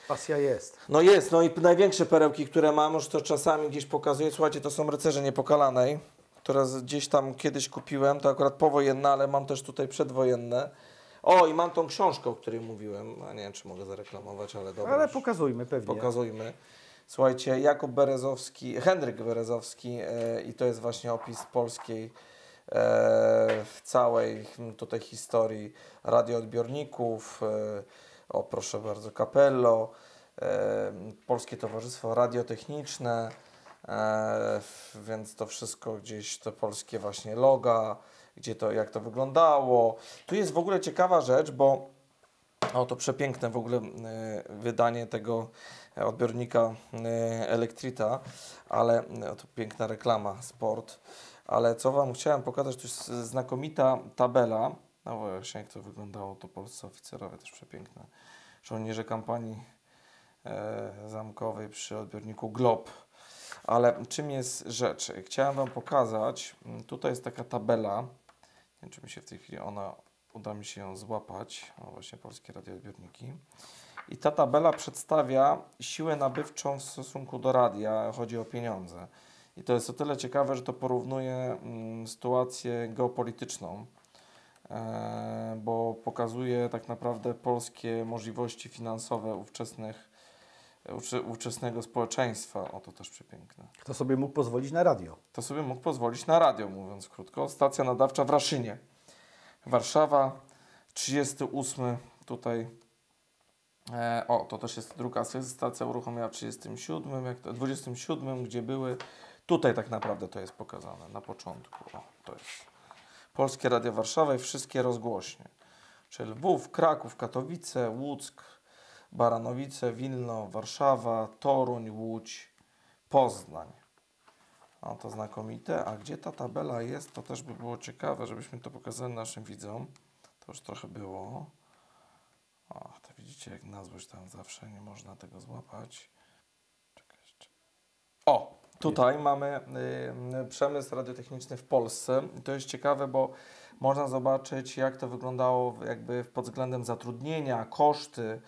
A: pasja jest.
D: No jest, no i największe perełki, które mam, już to czasami gdzieś pokazuję. Słuchajcie, to są Rycerze Niepokalanej, które gdzieś tam kiedyś kupiłem, to akurat powojenne, ale mam też tutaj przedwojenne. O, i mam tą książkę, o której mówiłem. A nie wiem, czy mogę zareklamować, ale dobra.
A: Ale pokazujmy pewnie.
D: Pokazujmy. Słuchajcie, Jakub Berezowski, Henryk Berezowski i to jest właśnie opis polskiej w całej tutaj historii radioodbiorników. O, proszę bardzo, Capello, Polskie Towarzystwo Radiotechniczne, więc to wszystko gdzieś, to polskie właśnie loga, gdzie to, jak to wyglądało. Tu jest w ogóle ciekawa rzecz, bo to przepiękne w ogóle wydanie tego odbiornika Elektrita, ale to piękna reklama, sport. Ale co Wam chciałem pokazać, to jest znakomita tabela. No właśnie, jak to wyglądało, to polscy oficerowie, też przepiękne. Żołnierze kampanii zamkowej przy odbiorniku Glob. Ale czym jest rzecz? Chciałem Wam pokazać, tutaj jest taka tabela, nie wiem, czy mi się w tej chwili uda mi się ją złapać, właśnie polskie radioodbiorniki. I ta tabela przedstawia siłę nabywczą w stosunku do radia, chodzi o pieniądze. I to jest o tyle ciekawe, że to porównuje sytuację geopolityczną, bo pokazuje tak naprawdę polskie możliwości finansowe ówczesnego społeczeństwa. O, to też przepiękne.
A: Kto sobie mógł pozwolić na radio?
D: To sobie mógł pozwolić na radio, mówiąc krótko. Stacja nadawcza w Raszynie. Warszawa, 38 tutaj. To też jest druga stacja uruchomiona w 27, gdzie były. Tutaj tak naprawdę to jest pokazane na początku. To jest Polskie Radio Warszawa i wszystkie rozgłośnie. Czyli Lwów, Kraków, Katowice, Łuck, Baranowice, Wilno, Warszawa, Toruń, Łódź, Poznań. To znakomite. A gdzie ta tabela jest, to też by było ciekawe, żebyśmy to pokazali naszym widzom. To już trochę było. To widzicie, jak na złość tam zawsze nie można tego złapać. Czekajcie. Tutaj mamy przemysł radiotechniczny w Polsce. To jest ciekawe, bo można zobaczyć, jak to wyglądało jakby pod względem zatrudnienia, koszty,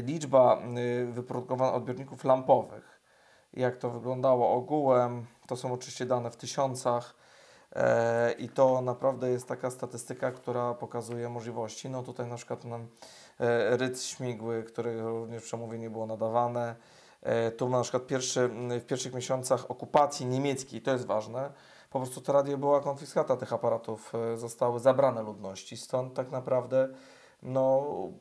D: liczba wyprodukowanych odbiorników lampowych. Jak to wyglądało ogółem. To są oczywiście dane w tysiącach. I to naprawdę jest taka statystyka, która pokazuje możliwości. No tutaj na przykład nam Ryc Śmigły, które również w Przemowie nie było nadawane. Tu na przykład w pierwszych miesiącach okupacji niemieckiej, to jest ważne, po prostu to radio była konfiskata tych aparatów, zostały zabrane ludności. Stąd tak naprawdę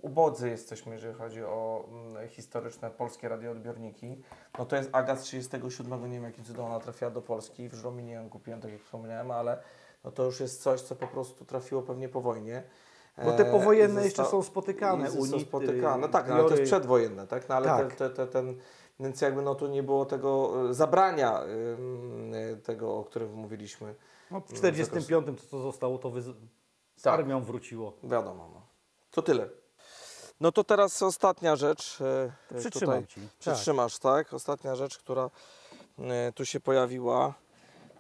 D: ubodzy jesteśmy, jeżeli chodzi o historyczne polskie radioodbiorniki. To jest Aga z 37, nie wiem jakim cudem ona trafiła do Polski, w Żrominie ją kupiłem, tak jak wspomniałem, ale to już jest coś, co po prostu trafiło pewnie po wojnie.
A: Bo te powojenne jeszcze są spotykane.
D: Są spotykane, tak, ale to jest przedwojenne, tak? Ale tak. Więc jakby tu nie było tego zabrania tego, o którym mówiliśmy.
A: W 1945 to zostało, to z armią wróciło.
D: Wiadomo. To tyle. No to teraz ostatnia rzecz.
A: Przytrzymam Ci.
D: Przytrzymasz, tak? Ostatnia rzecz, która tu się pojawiła.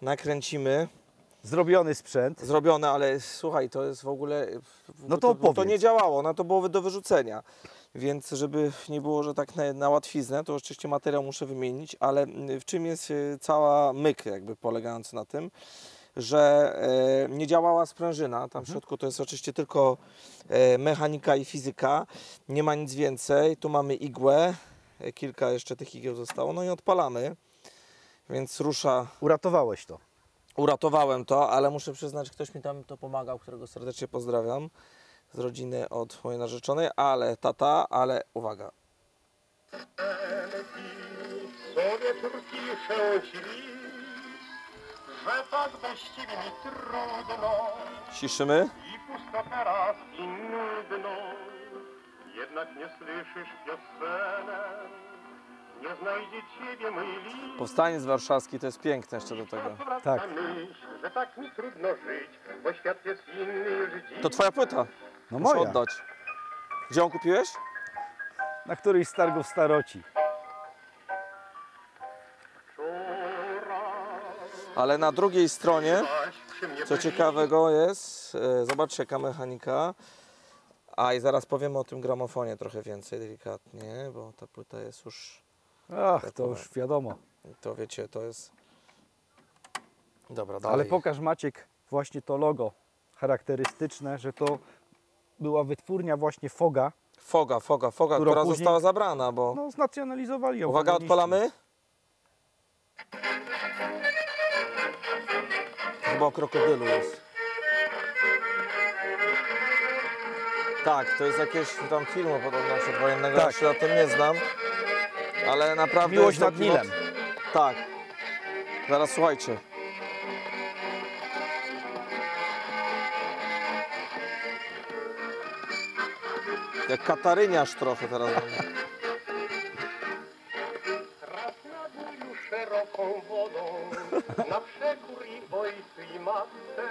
D: Nakręcimy.
A: Zrobiony sprzęt.
D: Zrobione, ale słuchaj, to jest w ogóle... to nie działało, to było do wyrzucenia. Więc żeby nie było, że tak na łatwiznę, to oczywiście materiał muszę wymienić, ale w czym jest cała myk jakby polegający na tym, że nie działała sprężyna, tam w środku to jest oczywiście tylko mechanika i fizyka, nie ma nic więcej, tu mamy igłę, kilka jeszcze tych igieł zostało, i odpalamy, więc rusza.
A: Uratowałeś to.
D: uratowałem to, ale muszę przyznać, ktoś mi tam to pomagał, którego serdecznie pozdrawiam z rodziny od mojej narzeczonej, ale tata, ale uwaga.
B: Co wieczór piszę ci list, że tak właściwie mi trudno
D: Ciszymy.
B: i pusto teraz i nudno. Jednak nie słyszysz piosenek, nie znajdzie ciebie mój list.
D: Powstaniec warszawski to jest piękne jeszcze do tego.
A: Tak.
B: Myśl, że tak mi trudno żyć, bo świat jest inny już dziś.
D: To twoja płyta.
A: No
D: Muszę
A: moja.
D: oddać. Gdzie ją kupiłeś?
A: Na którejś z targów Staroci.
D: Ale na drugiej stronie,
B: Przy mnie
D: co ciekawego jest, zobaczcie jaka mechanika. A i zaraz powiemy o tym gramofonie trochę więcej delikatnie, bo ta płyta jest już,
A: Ach, to już wiadomo.
D: to wiecie, to jest... Dobra, dalej.
A: Ale pokaż Maciek właśnie to logo charakterystyczne, że to była wytwórnia właśnie Foga.
D: Foga,
A: Którą
D: która
A: później-
D: została zabrana, bo...
A: No znacjonalizowali ją.
D: Uwaga,
A: komuniści.
D: odpalamy. Chyba o krokodylu jest. Tak, to jest jakieś tam filmu podobno przedwojennego,
A: Tak.
D: ja się na tym nie znam. Ale naprawdę...
A: Miłość
D: jest
A: nad
D: taki
A: Nilem.
D: Tak. Zaraz słuchajcie. Jak kataryniarz trochę teraz.
B: Raz na dniu szeroką wodą, na przekór i ojcu i matce,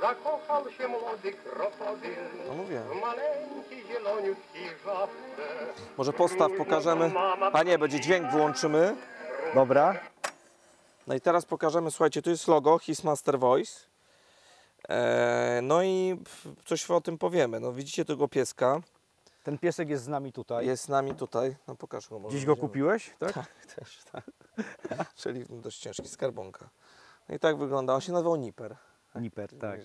B: zakochał się młody krokodyl
D: No mówię.
B: w maleńkiej zieloniutkiej żabce.
D: Może postaw, pokażemy. A nie, będzie dźwięk, wyłączymy.
A: Dobra.
D: No i teraz pokażemy, słuchajcie, tu jest logo His Master Voice. No i coś o tym powiemy. No widzicie tego pieska.
A: Ten piesek jest z nami tutaj.
D: Jest z nami tutaj. No pokaż go może.
A: Gdzieś go
D: będziemy.
A: kupiłeś, tak?
D: Tak, też, tak. Czyli dość ciężki, skarbonka. No i tak wygląda. On się nazywał Niper.
A: Niper, tak.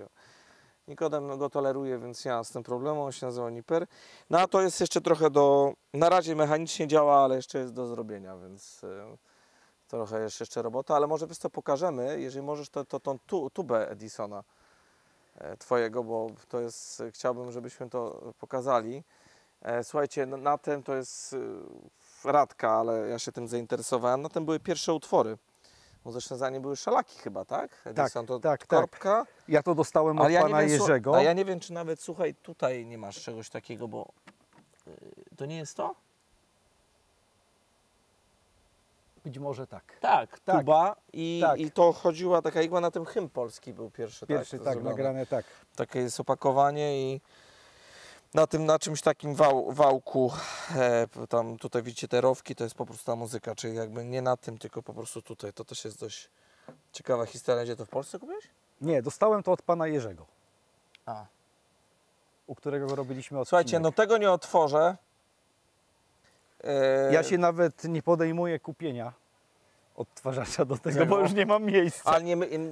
D: Nikodem go toleruje, więc nie ma z tym problemu. On się nazywa Niper. No a to jest jeszcze trochę do... Na razie mechanicznie działa, ale jeszcze jest do zrobienia, więc trochę jeszcze robota. Ale może wiesz co, pokażemy, jeżeli możesz, to tą tubę Edisona twojego, bo to jest... Chciałbym, żebyśmy to pokazali. Słuchajcie, na tym to jest Radka, ale ja się tym zainteresowałem. Na tym były pierwsze utwory. Bo zresztą za nie były szalaki chyba, tak? Edison to
A: tak.
D: korbka.
A: Ja to dostałem od
D: Ale ja
A: pana
D: nie wiem,
A: Jerzego.
D: a ja nie wiem, czy nawet, słuchaj, tutaj nie masz czegoś takiego, bo to nie jest to?
A: Być może tak.
D: Tak,
A: Tak.
D: tuba
A: Tak.
D: i to chodziła taka igła, na tym hymn polski był pierwszy,
A: Pierwszy, tak,
D: zrobiony.
A: nagrane tak.
D: Takie jest opakowanie i na czymś takim wałku, tam tutaj widzicie te rowki, to jest po prostu ta muzyka, czyli jakby nie na tym, tylko po prostu tutaj. To też jest dość ciekawa historia. Gdzie to w Polsce kupiłeś?
A: Nie, dostałem to od pana Jerzego,
D: A.
A: u którego robiliśmy odcinek.
D: Słuchajcie, no tego nie otworzę.
A: Ja się nawet nie podejmuję kupienia odtwarzacza do tego,
D: Nie,
A: bo
D: no.
A: już nie mam miejsca.
D: Ale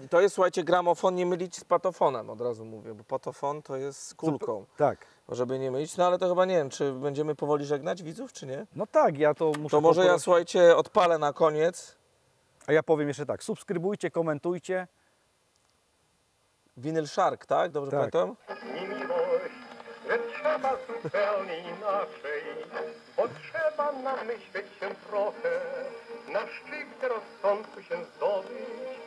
D: to jest, słuchajcie, gramofon, nie mylić z patofonem, od razu mówię, bo patofon to jest z kulką,
A: Tak.
D: żeby nie mylić. No ale to chyba nie wiem, czy będziemy powoli żegnać widzów, czy nie?
A: No tak, ja to muszę
D: To może ja,
A: poprosić.
D: słuchajcie, odpalę na koniec.
A: A ja powiem jeszcze tak, subskrybujcie, komentujcie.
D: Vinyl Shark, tak? Dobrze
A: Tak.
D: pamiętam?
B: I miłość, że trzeba zupełnie inaczej, bo trzeba namyśleć się trochę, na szczyt rozsądku się zdobyć